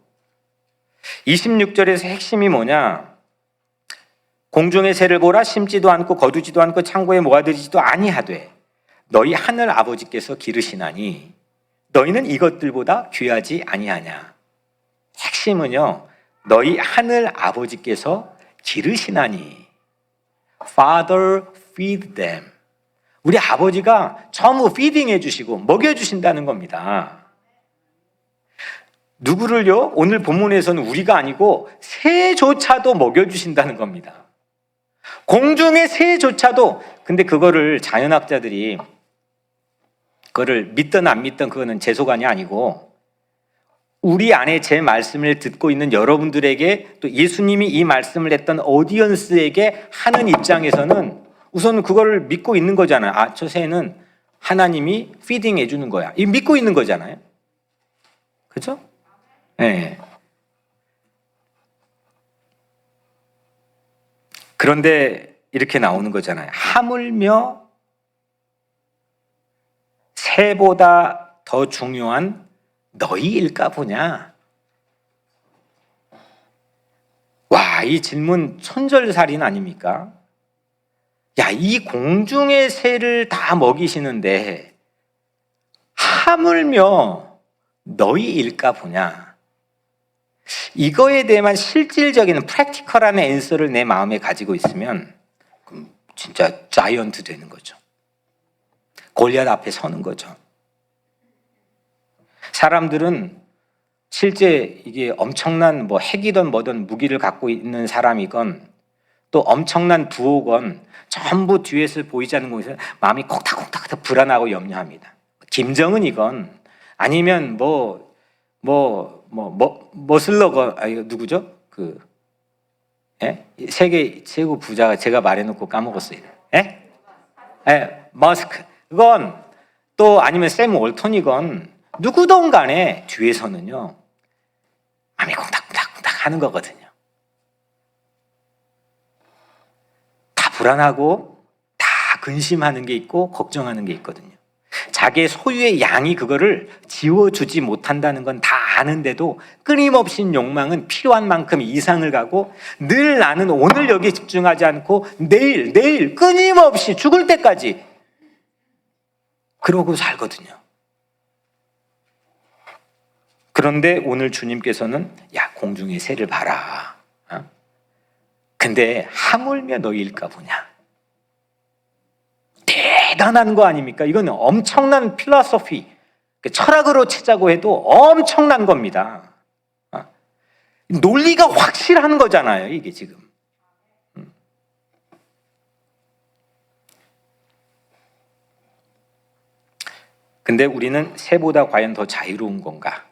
26절에서 핵심이 뭐냐? 공중의 새를 보라. 심지도 않고 거두지도 않고 창고에 모아들이지도 아니하되 너희 하늘 아버지께서 기르시나니 너희는 이것들보다 귀하지 아니하냐. 핵심은요, 너희 하늘 아버지께서 기르시나니. Father feed them. 우리 아버지가 전부 피딩 해주시고 먹여주신다는 겁니다. 누구를요? 오늘 본문에서는 우리가 아니고 새조차도 먹여주신다는 겁니다. 공중의 새조차도. 근데 그거를 자연학자들이 그거를 믿든 안 믿든 그거는 제 소관이 아니고 우리 안에 제 말씀을 듣고 있는 여러분들에게 또 예수님이 이 말씀을 했던 오디언스에게 하는 입장에서는 우선 그거를 믿고 있는 거잖아요. 아, 저 새는 하나님이 피딩 해주는 거야. 이 믿고 있는 거잖아요. 그렇죠? 네. 그런데 이렇게 나오는 거잖아요. 하물며 새보다 더 중요한 너희일까 보냐. 와, 이 질문 천절살인 아닙니까? 야, 이 공중의 새를 다 먹이시는데 하물며 너희일까 보냐. 이거에 대한 실질적인 프랙티컬한 앤서를 내 마음에 가지고 있으면 그럼 진짜 자이언트 되는 거죠. 골리앗 앞에 서는 거죠. 사람들은 실제 이게 엄청난 뭐 핵이든 뭐든 무기를 갖고 있는 사람이건 또 엄청난 부호건 전부 뒤에서 보이지 않는 곳에서 마음이 콕닥콕닥 불안하고 염려합니다. 김정은이건 아니면 머슬러건 누구죠? 세계 최고 부자가 제가 말해놓고 까먹었어요. 머스크. 이건 또 아니면 샘 월턴이건 누구든 간에 뒤에서는요 마음이 콩닥콩닥 하는 거거든요. 다 불안하고 다 근심하는 게 있고 걱정하는 게 있거든요. 자기의 소유의 양이 그거를 지워주지 못한다는 건 다 아는데도 끊임없이 욕망은 필요한 만큼 이상을 가고 늘 나는 오늘 여기에 집중하지 않고 내일 끊임없이 죽을 때까지 그러고 살거든요. 그런데 오늘 주님께서는 야, 공중의 새를 봐라. 근데 하물며 너희일까 보냐. 대단한 거 아닙니까? 이건 엄청난 필로소피, 철학으로 치자고 해도 엄청난 겁니다. 논리가 확실한 거잖아요, 이게 지금. 그런데 우리는 새보다 과연 더 자유로운 건가?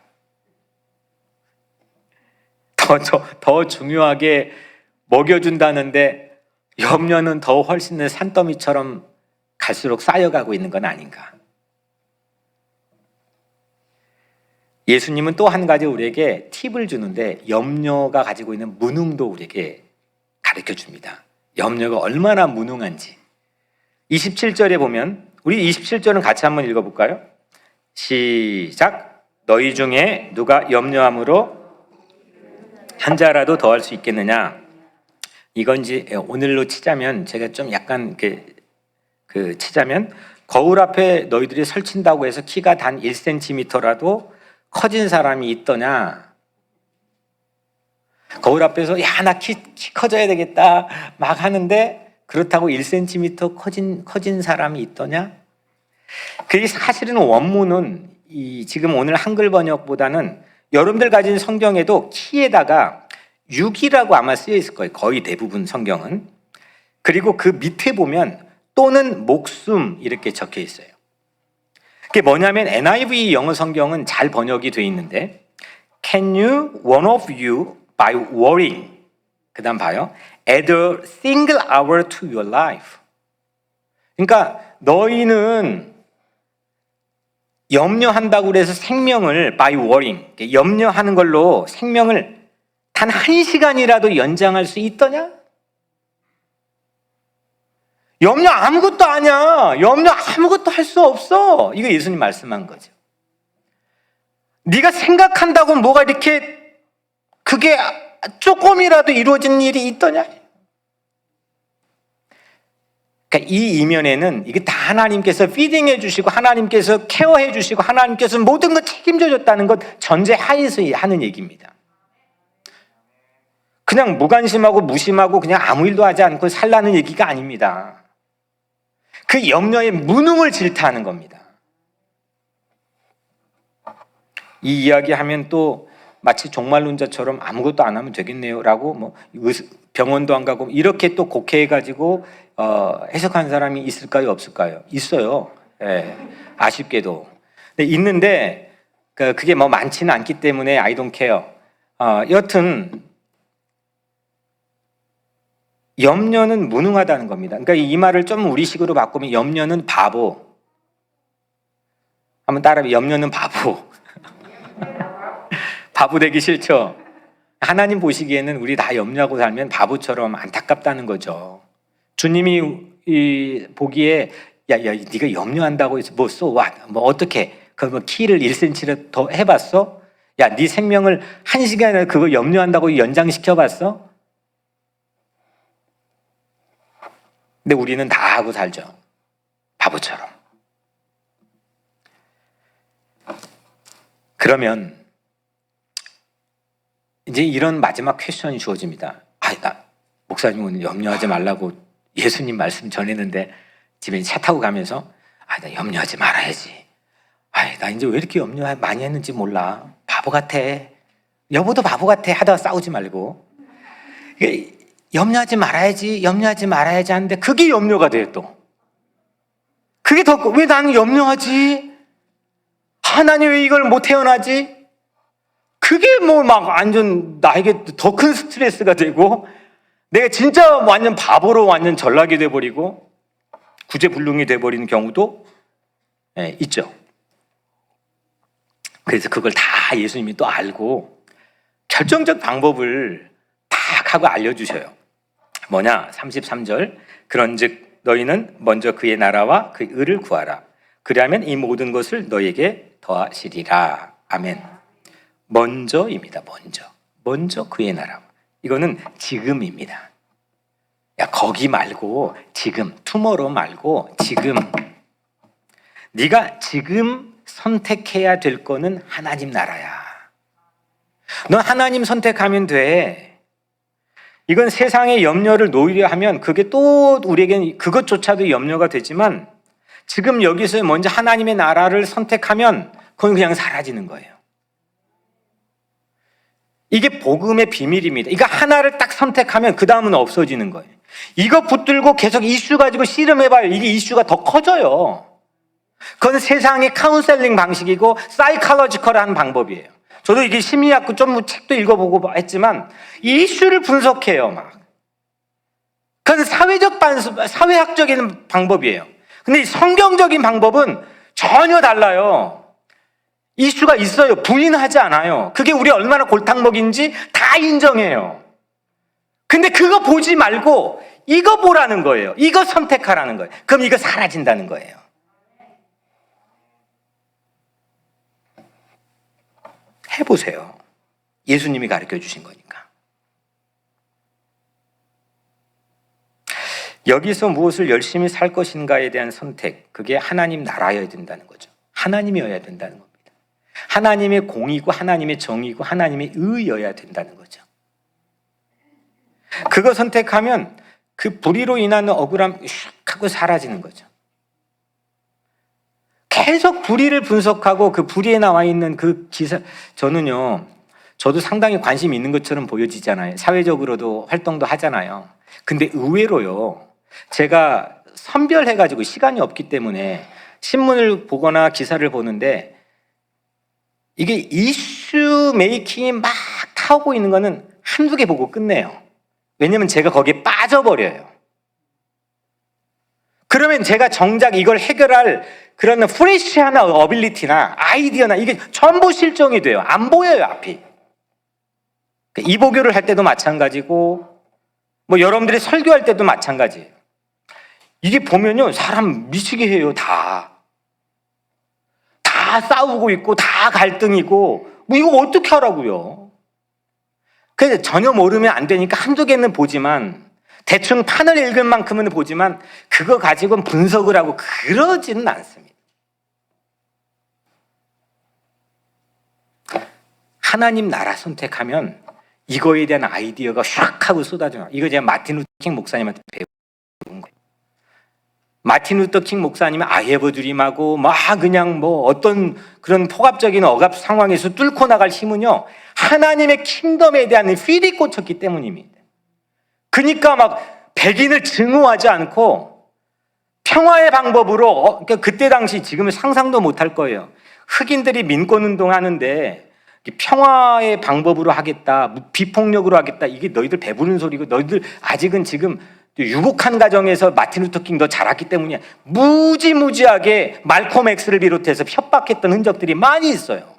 더 중요하게 먹여준다는데 염려는 더 훨씬 더 산더미처럼 갈수록 쌓여가고 있는 건 아닌가? 예수님은 또 한 가지 우리에게 팁을 주는데 염려가 가지고 있는 무능도 우리에게 가르쳐 줍니다. 염려가 얼마나 무능한지. 27절에 보면, 우리 27절은 같이 한번 읽어볼까요? 시작. 너희 중에 누가 염려함으로 한 자라도 더할 수 있겠느냐? 이건지 오늘로 치자면, 제가 좀 약간 치자면, 거울 앞에 너희들이 설친다고 해서 키가 단 1cm라도 커진 사람이 있더냐? 거울 앞에서 야, 나 키 커져야 되겠다 막 하는데 그렇다고 1cm 커진 사람이 있더냐? 그게 사실은 원문은 지금 오늘 한글 번역보다는 여러분들 가진 성경에도 키에다가 6이라고 아마 쓰여 있을 거예요. 거의 대부분 성경은. 그리고 그 밑에 보면 또는 목숨 이렇게 적혀 있어요. 그게 뭐냐면 NIV 영어 성경은 잘 번역이 돼 있는데 Can you, one of you, by worrying 그 다음 봐요. add a single hour to your life. 그러니까 너희는 염려한다고 그래서 생명을 by worrying, 염려하는 걸로 생명을 단 1시간이라도 연장할 수 있더냐? 염려 아무것도 아니야. 염려 아무것도 할 수 없어. 이거 예수님 말씀한 거죠. 네가 생각한다고 뭐가 이렇게 그게 조금이라도 이루어진 일이 있더냐? 그러니까 이 이면에는 이게 다 하나님께서 피딩해 주시고 하나님께서 케어해 주시고 하나님께서 모든 걸 책임져 줬다는 것 전제하에서 하는 얘기입니다. 그냥 무관심하고 무심하고 그냥 아무 일도 하지 않고 살라는 얘기가 아닙니다. 그 염려의 무능을 질타하는 겁니다. 이 이야기하면 또 마치 종말론자처럼 아무것도 안 하면 되겠네요 라고 뭐 병원도 안 가고 이렇게 또 곡해해가지고 해석한 사람이 있을까요 없을까요? 있어요. 예, 아쉽게도. 근데 있는데 그게 뭐 많지는 않기 때문에 I don't care. 여튼 염려는 무능하다는 겁니다. 그러니까 이 말을 좀 우리식으로 바꾸면 염려는 바보. 한번 따라해. 염려는 바보. 바보 되기 싫죠? 하나님 보시기에는 우리 다 염려하고 살면 바보처럼 안타깝다는 거죠. 주님이 보기에 야, 네가 염려한다고 해서 뭐 so what? 뭐 어떻게? 그 키를 1cm를 더 해봤어? 야, 네 생명을 1시간에 그거 염려한다고 연장시켜 봤어? 근데 우리는 다 하고 살죠. 바보처럼. 그러면 이제 이런 마지막 퀘스천이 주어집니다. 목사님 오늘 염려하지 말라고 예수님 말씀 전했는데 집에 차 타고 가면서 나 염려하지 말아야지. 나 이제 왜 이렇게 염려 많이 했는지 몰라. 바보 같아. 여보도 바보 같아 하다가 싸우지 말고. 염려하지 말아야지 하는데 그게 염려가 돼요 또. 그게 더, 왜 나는 염려하지? 하나님 왜 이걸 못 태어나지? 그게 뭐 막 완전 나에게 더 큰 스트레스가 되고 내가 진짜 완전 바보로 완전 전락이 돼버리고 구제불능이 돼버리는 경우도 있죠. 그래서 그걸 다 예수님이 또 알고 결정적 방법을 딱 하고 알려주셔요. 뭐냐? 33절. 그런즉 너희는 먼저 그의 나라와 그의 의를 구하라. 그리하면 이 모든 것을 너희에게 더하시리라. 아멘. 먼저입니다. 먼저 그의 나라. 이거는 지금입니다. 거기 말고 지금, 투모로 말고 지금. 네가 지금 선택해야 될 거는 하나님 나라야. 너 하나님 선택하면 돼. 이건 세상의 염려를 놓으려 하면 그게 또 우리에게는 그것조차도 염려가 되지만 지금 여기서 먼저 하나님의 나라를 선택하면 그건 그냥 사라지는 거예요. 이게 복음의 비밀입니다. 이거 하나를 딱 선택하면 그 다음은 없어지는 거예요. 이거 붙들고 계속 이슈 가지고 씨름해봐요. 이게 이슈가 더 커져요. 그건 세상의 카운셀링 방식이고 사이콜로지컬한 방법이에요. 저도 이게 심리학 좀 책도 읽어보고 했지만 이 이슈를 분석해요, 막. 그건 사회학적인 방법이에요. 근데 성경적인 방법은 전혀 달라요. 이슈가 있어요. 부인하지 않아요. 그게 우리 얼마나 골탕먹인지 다 인정해요. 근데 그거 보지 말고 이거 보라는 거예요. 이거 선택하라는 거예요. 그럼 이거 사라진다는 거예요. 해보세요. 예수님이 가르쳐 주신 거니까. 여기서 무엇을 열심히 살 것인가에 대한 선택, 그게 하나님 나라여야 된다는 거죠. 하나님이어야 된다는 겁니다. 하나님의 공의고 하나님의 정의고 하나님의 의여야 된다는 거죠. 그거 선택하면 그 불의로 인한 억울함 슉 하고 사라지는 거죠. 계속 불의를 분석하고 그 불의에 나와 있는 그 기사, 저도 상당히 관심이 있는 것처럼 보여지잖아요. 사회적으로도 활동도 하잖아요. 근데 의외로요, 제가 선별해가지고 시간이 없기 때문에 신문을 보거나 기사를 보는데 이게 이슈 메이킹이 막 타오고 있는 거는 한두 개 보고 끝내요. 왜냐면 제가 거기에 빠져버려요. 그러면 제가 정작 이걸 해결할 그런 프레시한 어빌리티나 아이디어나 이게 전부 실종이 돼요. 안 보여요, 앞이. 이보교를 할 때도 마찬가지고 뭐 여러분들이 설교할 때도 마찬가지예요. 이게 보면요, 사람 미치게 해요. 다 싸우고 있고 다 갈등이고 뭐 이거 어떻게 하라고요. 그래서 전혀 모르면 안 되니까 한두 개는 보지만, 대충 판을 읽은 만큼은 보지만 그거 가지고는 분석을 하고 그러지는 않습니다. 하나님 나라 선택하면 이거에 대한 아이디어가 샥 하고 쏟아져요. 이거 제가 마틴 루터 킹 목사님한테 배운 거예요. 마틴 루터 킹 목사님은 아예버 드림하고 막 그냥 뭐 어떤 그런 폭압적인 억압 상황에서 뚫고 나갈 힘은요, 하나님의 킹덤에 대한 필이 꽂혔기 때문입니다. 그러니까 막 백인을 증오하지 않고 평화의 방법으로, 그러니까 그때 당시 지금은 상상도 못할 거예요. 흑인들이 민권운동 하는데 평화의 방법으로 하겠다, 비폭력으로 하겠다, 이게 너희들 배부른 소리고, 너희들 아직은 지금 유복한 가정에서 마틴 루터 킹 더 자랐기 때문이야. 무지무지하게 말콤 X를 비롯해서 협박했던 흔적들이 많이 있어요.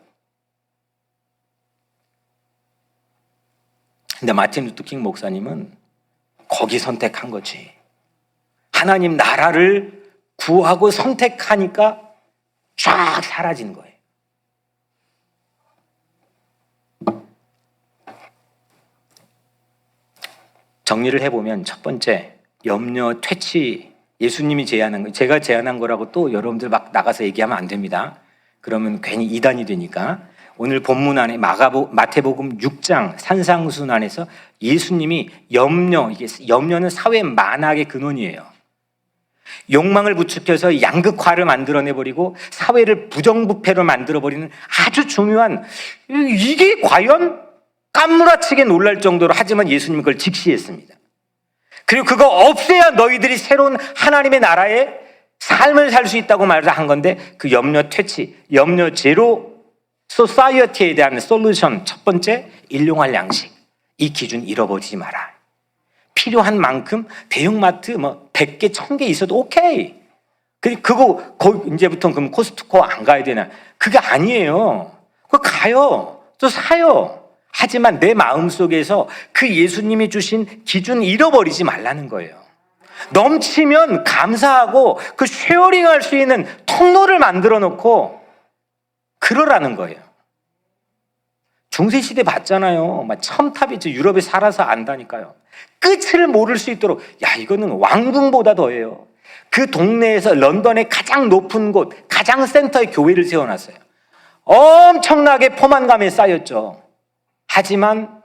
근데 마틴 루터 킹 목사님은 거기 선택한 거지. 하나님 나라를 구하고 선택하니까 쫙 사라진 거예요. 정리를 해보면 첫 번째, 염려, 퇴치, 예수님이 제안한 거, 제가 제안한 거라고 또 여러분들 막 나가서 얘기하면 안 됩니다. 그러면 괜히 이단이 되니까. 오늘 본문 안에 마태복음 6장 산상순안에서 예수님이 염려는 사회 만악의 근원이에요. 욕망을 부추겨서 양극화를 만들어내버리고 사회를 부정부패로 만들어버리는 아주 중요한, 이게 과연 깜무라치게 놀랄 정도로, 하지만 예수님은 그걸 직시했습니다. 그리고 그거 없애야 너희들이 새로운 하나님의 나라의 삶을 살 수 있다고 말해서 한 건데, 그 염려 퇴치, 염려 제로 소사이어티에 대한 솔루션, 첫 번째, 일용할 양식. 이 기준 잃어버리지 마라. 필요한 만큼 대형마트 100개, 1000개 있어도 오케이. 그거 이제부터는 그럼 코스트코 안 가야 되나? 그게 아니에요. 그거 가요. 또 사요. 하지만 내 마음속에서 그 예수님이 주신 기준 잃어버리지 말라는 거예요. 넘치면 감사하고 그 쉐어링할 수 있는 통로를 만들어 놓고 그러라는 거예요. 중세시대 봤잖아요. 막 첨탑이죠. 유럽에 살아서 안다니까요. 끝을 모를 수 있도록, 야, 이거는 왕궁보다 더해요. 그 동네에서 런던의 가장 높은 곳, 가장 센터에 교회를 세워놨어요. 엄청나게 포만감에 쌓였죠. 하지만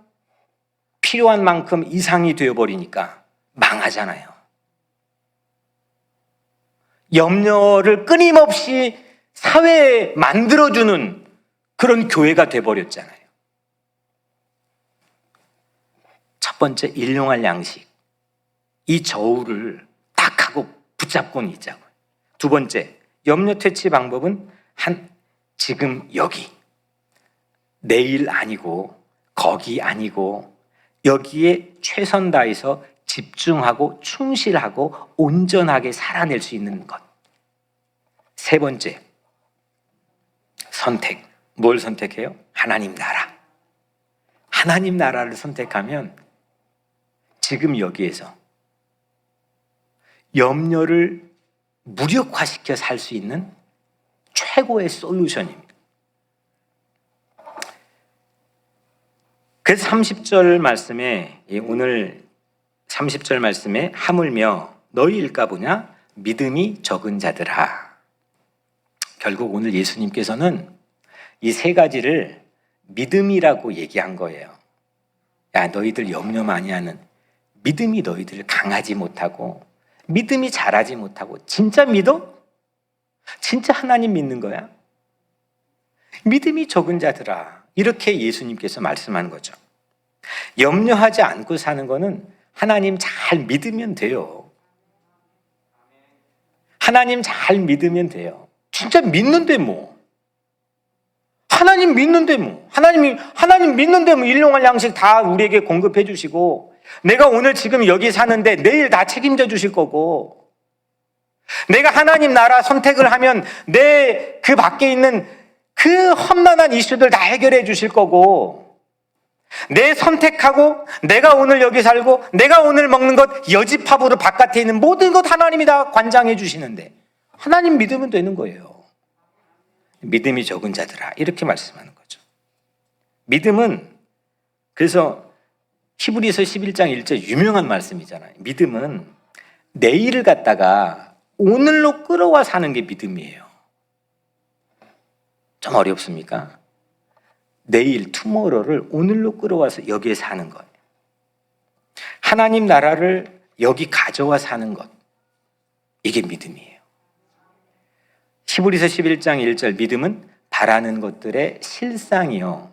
필요한 만큼 이상이 되어버리니까 망하잖아요. 염려를 끊임없이 사회에 만들어주는 그런 교회가 돼버렸잖아요. 첫 번째, 일용할 양식. 이 저울을 딱 하고 붙잡고는 있자고요. 두 번째, 염려 퇴치 방법은 지금 여기, 내일 아니고 거기 아니고 여기에 최선 다해서 집중하고 충실하고 온전하게 살아낼 수 있는 것. 세 번째, 선택. 뭘 선택해요? 하나님 나라. 하나님 나라를 선택하면 지금 여기에서 염려를 무력화시켜 살 수 있는 최고의 솔루션입니다. 그래서 30절 말씀에, 오늘 30절 말씀에 하물며 너희일까 보냐 믿음이 적은 자들아. 결국 오늘 예수님께서는 이 세 가지를 믿음이라고 얘기한 거예요. 야, 너희들 염려 많이 하는 믿음이 너희들 강하지 못하고 믿음이 자라지 못하고 진짜 믿어? 진짜 하나님 믿는 거야? 믿음이 적은 자들아. 이렇게 예수님께서 말씀하는 거죠. 염려하지 않고 사는 거는 하나님 잘 믿으면 돼요. 하나님 잘 믿으면 돼요. 진짜 믿는데 뭐. 하나님 믿는데 뭐. 하나님 믿는데 뭐 일용할 양식 다 우리에게 공급해 주시고 내가 오늘 지금 여기 사는데 내일 다 책임져 주실 거고 내가 하나님 나라 선택을 하면 내 그 밖에 있는 그 험난한 이슈들 다 해결해 주실 거고 내 선택하고 내가 오늘 여기 살고 내가 오늘 먹는 것 여지팝으로 바깥에 있는 모든 것 하나님이 다 관장해 주시는데 하나님 믿으면 되는 거예요. 믿음이 적은 자들아 이렇게 말씀하는 거죠. 믿음은 그래서 히브리서 11장 1절 유명한 말씀이잖아요. 믿음은 내일을 갖다가 오늘로 끌어와 사는 게 믿음이에요. 좀 어렵습니까? 내일, 투모로를 오늘로 끌어와서 여기에 사는 거예요. 하나님 나라를 여기 가져와 사는 것. 이게 믿음이에요. 히브리서 11장 1절 믿음은 바라는 것들의 실상이요.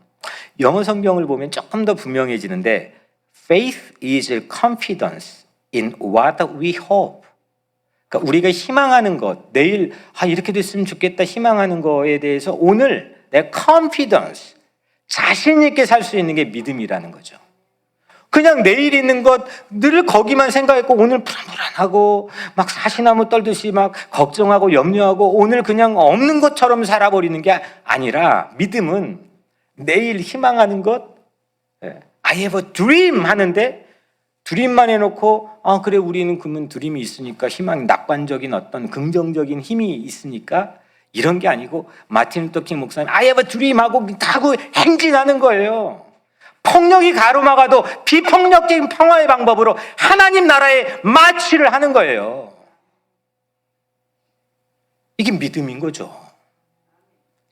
영어 성경을 보면 조금 더 분명해지는데 Faith is confidence in what we hope. 그러니까 우리가 희망하는 것, 내일 이렇게 됐으면 좋겠다 희망하는 거에 대해서 오늘 내 confidence, 자신 있게 살 수 있는 게 믿음이라는 거죠. 그냥 내일 있는 것 늘 거기만 생각했고 오늘 불안불안하고 막 사시나무 떨듯이 막 걱정하고 염려하고 오늘 그냥 없는 것처럼 살아버리는 게 아니라 믿음은 내일 희망하는 것, I have a dream 하는데 드림만 해놓고 그래 우리는 그러면 드림이 있으니까 희망, 낙관적인 어떤 긍정적인 힘이 있으니까 이런 게 아니고 마틴 루터 킹 목사님 I have a dream 하고 행진하는 거예요. 폭력이 가로막아도 비폭력적인 평화의 방법으로 하나님 나라에 마취를 하는 거예요. 이게 믿음인 거죠.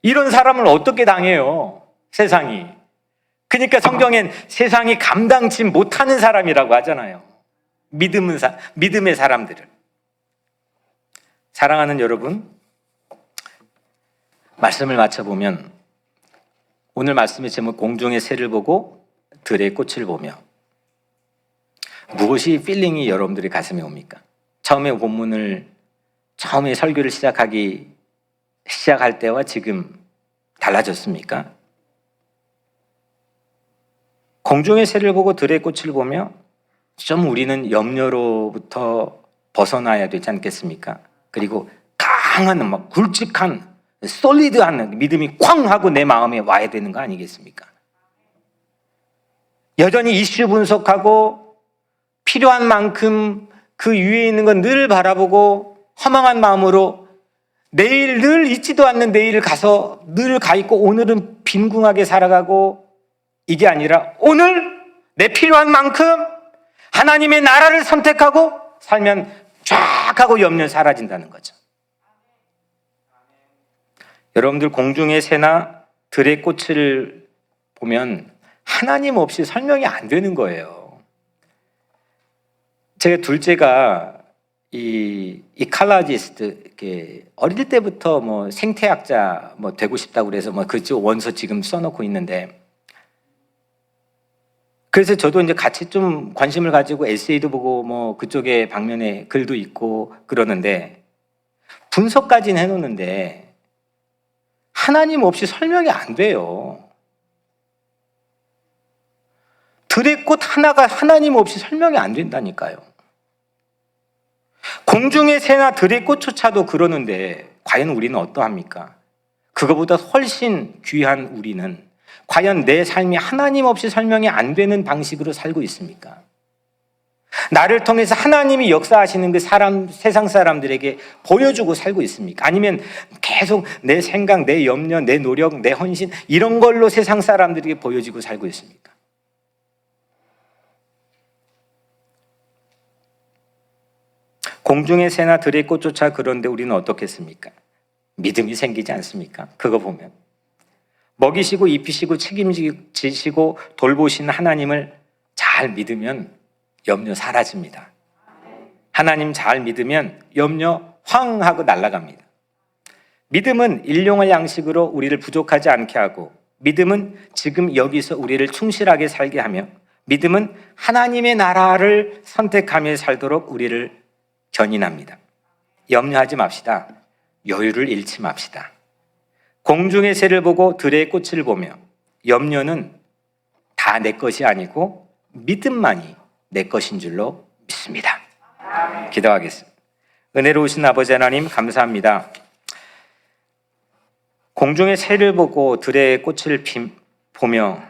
이런 사람을 어떻게 당해요? 세상이. 그러니까 성경엔 세상이 감당치 못하는 사람이라고 하잖아요. 믿음의 사람들을. 사랑하는 여러분, 말씀을 마쳐보면 오늘 말씀의 제목 공중의 새를 보고 들의 꽃을 보며 무엇이 필링이 여러분들의 가슴에 옵니까? 처음에 설교를 시작할 때와 지금 달라졌습니까? 공중의 새를 보고 들의 꽃을 보며 좀 우리는 염려로부터 벗어나야 되지 않겠습니까? 그리고 강한 굵직한 솔리드한 믿음이 쾅 하고 내 마음에 와야 되는 거 아니겠습니까? 여전히 이슈 분석하고 필요한 만큼 그 위에 있는 건 늘 바라보고 허망한 마음으로 내일 늘 있지도 않는 내일을 가서 늘 가 있고 오늘은 빈궁하게 살아가고 이게 아니라 오늘 내 필요한 만큼 하나님의 나라를 선택하고 살면 쫙 하고 염려 사라진다는 거죠. 여러분들 공중의 새나 들의 꽃을 보면 하나님 없이 설명이 안 되는 거예요. 제가 둘째가 이 이칼라지스트 어릴 때부터 생태학자 되고 싶다고 그래서 그쪽 원서 지금 써놓고 있는데 그래서 저도 이제 같이 좀 관심을 가지고 에세이도 보고 그쪽에 방면에 글도 있고 그러는데 분석까지는 해놓는데 하나님 없이 설명이 안 돼요. 들의 꽃 하나가 하나님 없이 설명이 안 된다니까요. 공중의 새나 들의 꽃조차도 그러는데 과연 우리는 어떠합니까? 그거보다 훨씬 귀한 우리는 과연 내 삶이 하나님 없이 설명이 안 되는 방식으로 살고 있습니까? 나를 통해서 하나님이 역사하시는 그 세상 사람들에게 보여주고 살고 있습니까? 아니면 계속 내 생각, 내 염려, 내 노력, 내 헌신 이런 걸로 세상 사람들에게 보여지고 살고 있습니까? 공중의 새나 들의 꽃조차 그런데 우리는 어떻겠습니까? 믿음이 생기지 않습니까? 그거 보면 먹이시고 입히시고 책임지시고 돌보시는 하나님을 잘 믿으면 염려 사라집니다. 하나님 잘 믿으면 염려 황 하고 날아갑니다. 믿음은 일용할 양식으로 우리를 부족하지 않게 하고, 믿음은 지금 여기서 우리를 충실하게 살게 하며, 믿음은 하나님의 나라를 선택하며 살도록 우리를 견인합니다. 염려하지 맙시다. 여유를 잃지 맙시다. 공중의 새를 보고 들의 꽃을 보며 염려는 다 내 것이 아니고 믿음만이 내 것인 줄로 믿습니다. 기도하겠습니다. 은혜로우신 아버지 하나님 감사합니다. 공중의 새를 보고 들의 꽃을 보며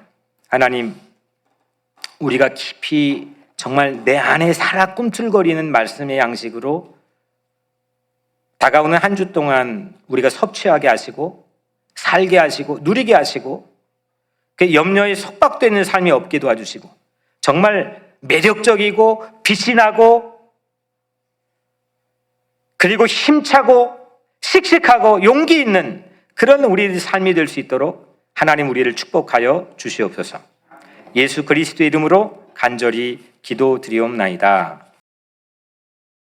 하나님, 우리가 깊이 정말 내 안에 살아 꿈틀거리는 말씀의 양식으로 다가오는 한 주 동안 우리가 섭취하게 하시고 살게 하시고 누리게 하시고 그 염려에 속박되는 삶이 없게 도와주시고 정말 매력적이고 빛이 나고 그리고 힘차고 씩씩하고 용기 있는 그런 우리의 삶이 될 수 있도록 하나님 우리를 축복하여 주시옵소서. 예수 그리스도의 이름으로 간절히 기도드리옵나이다.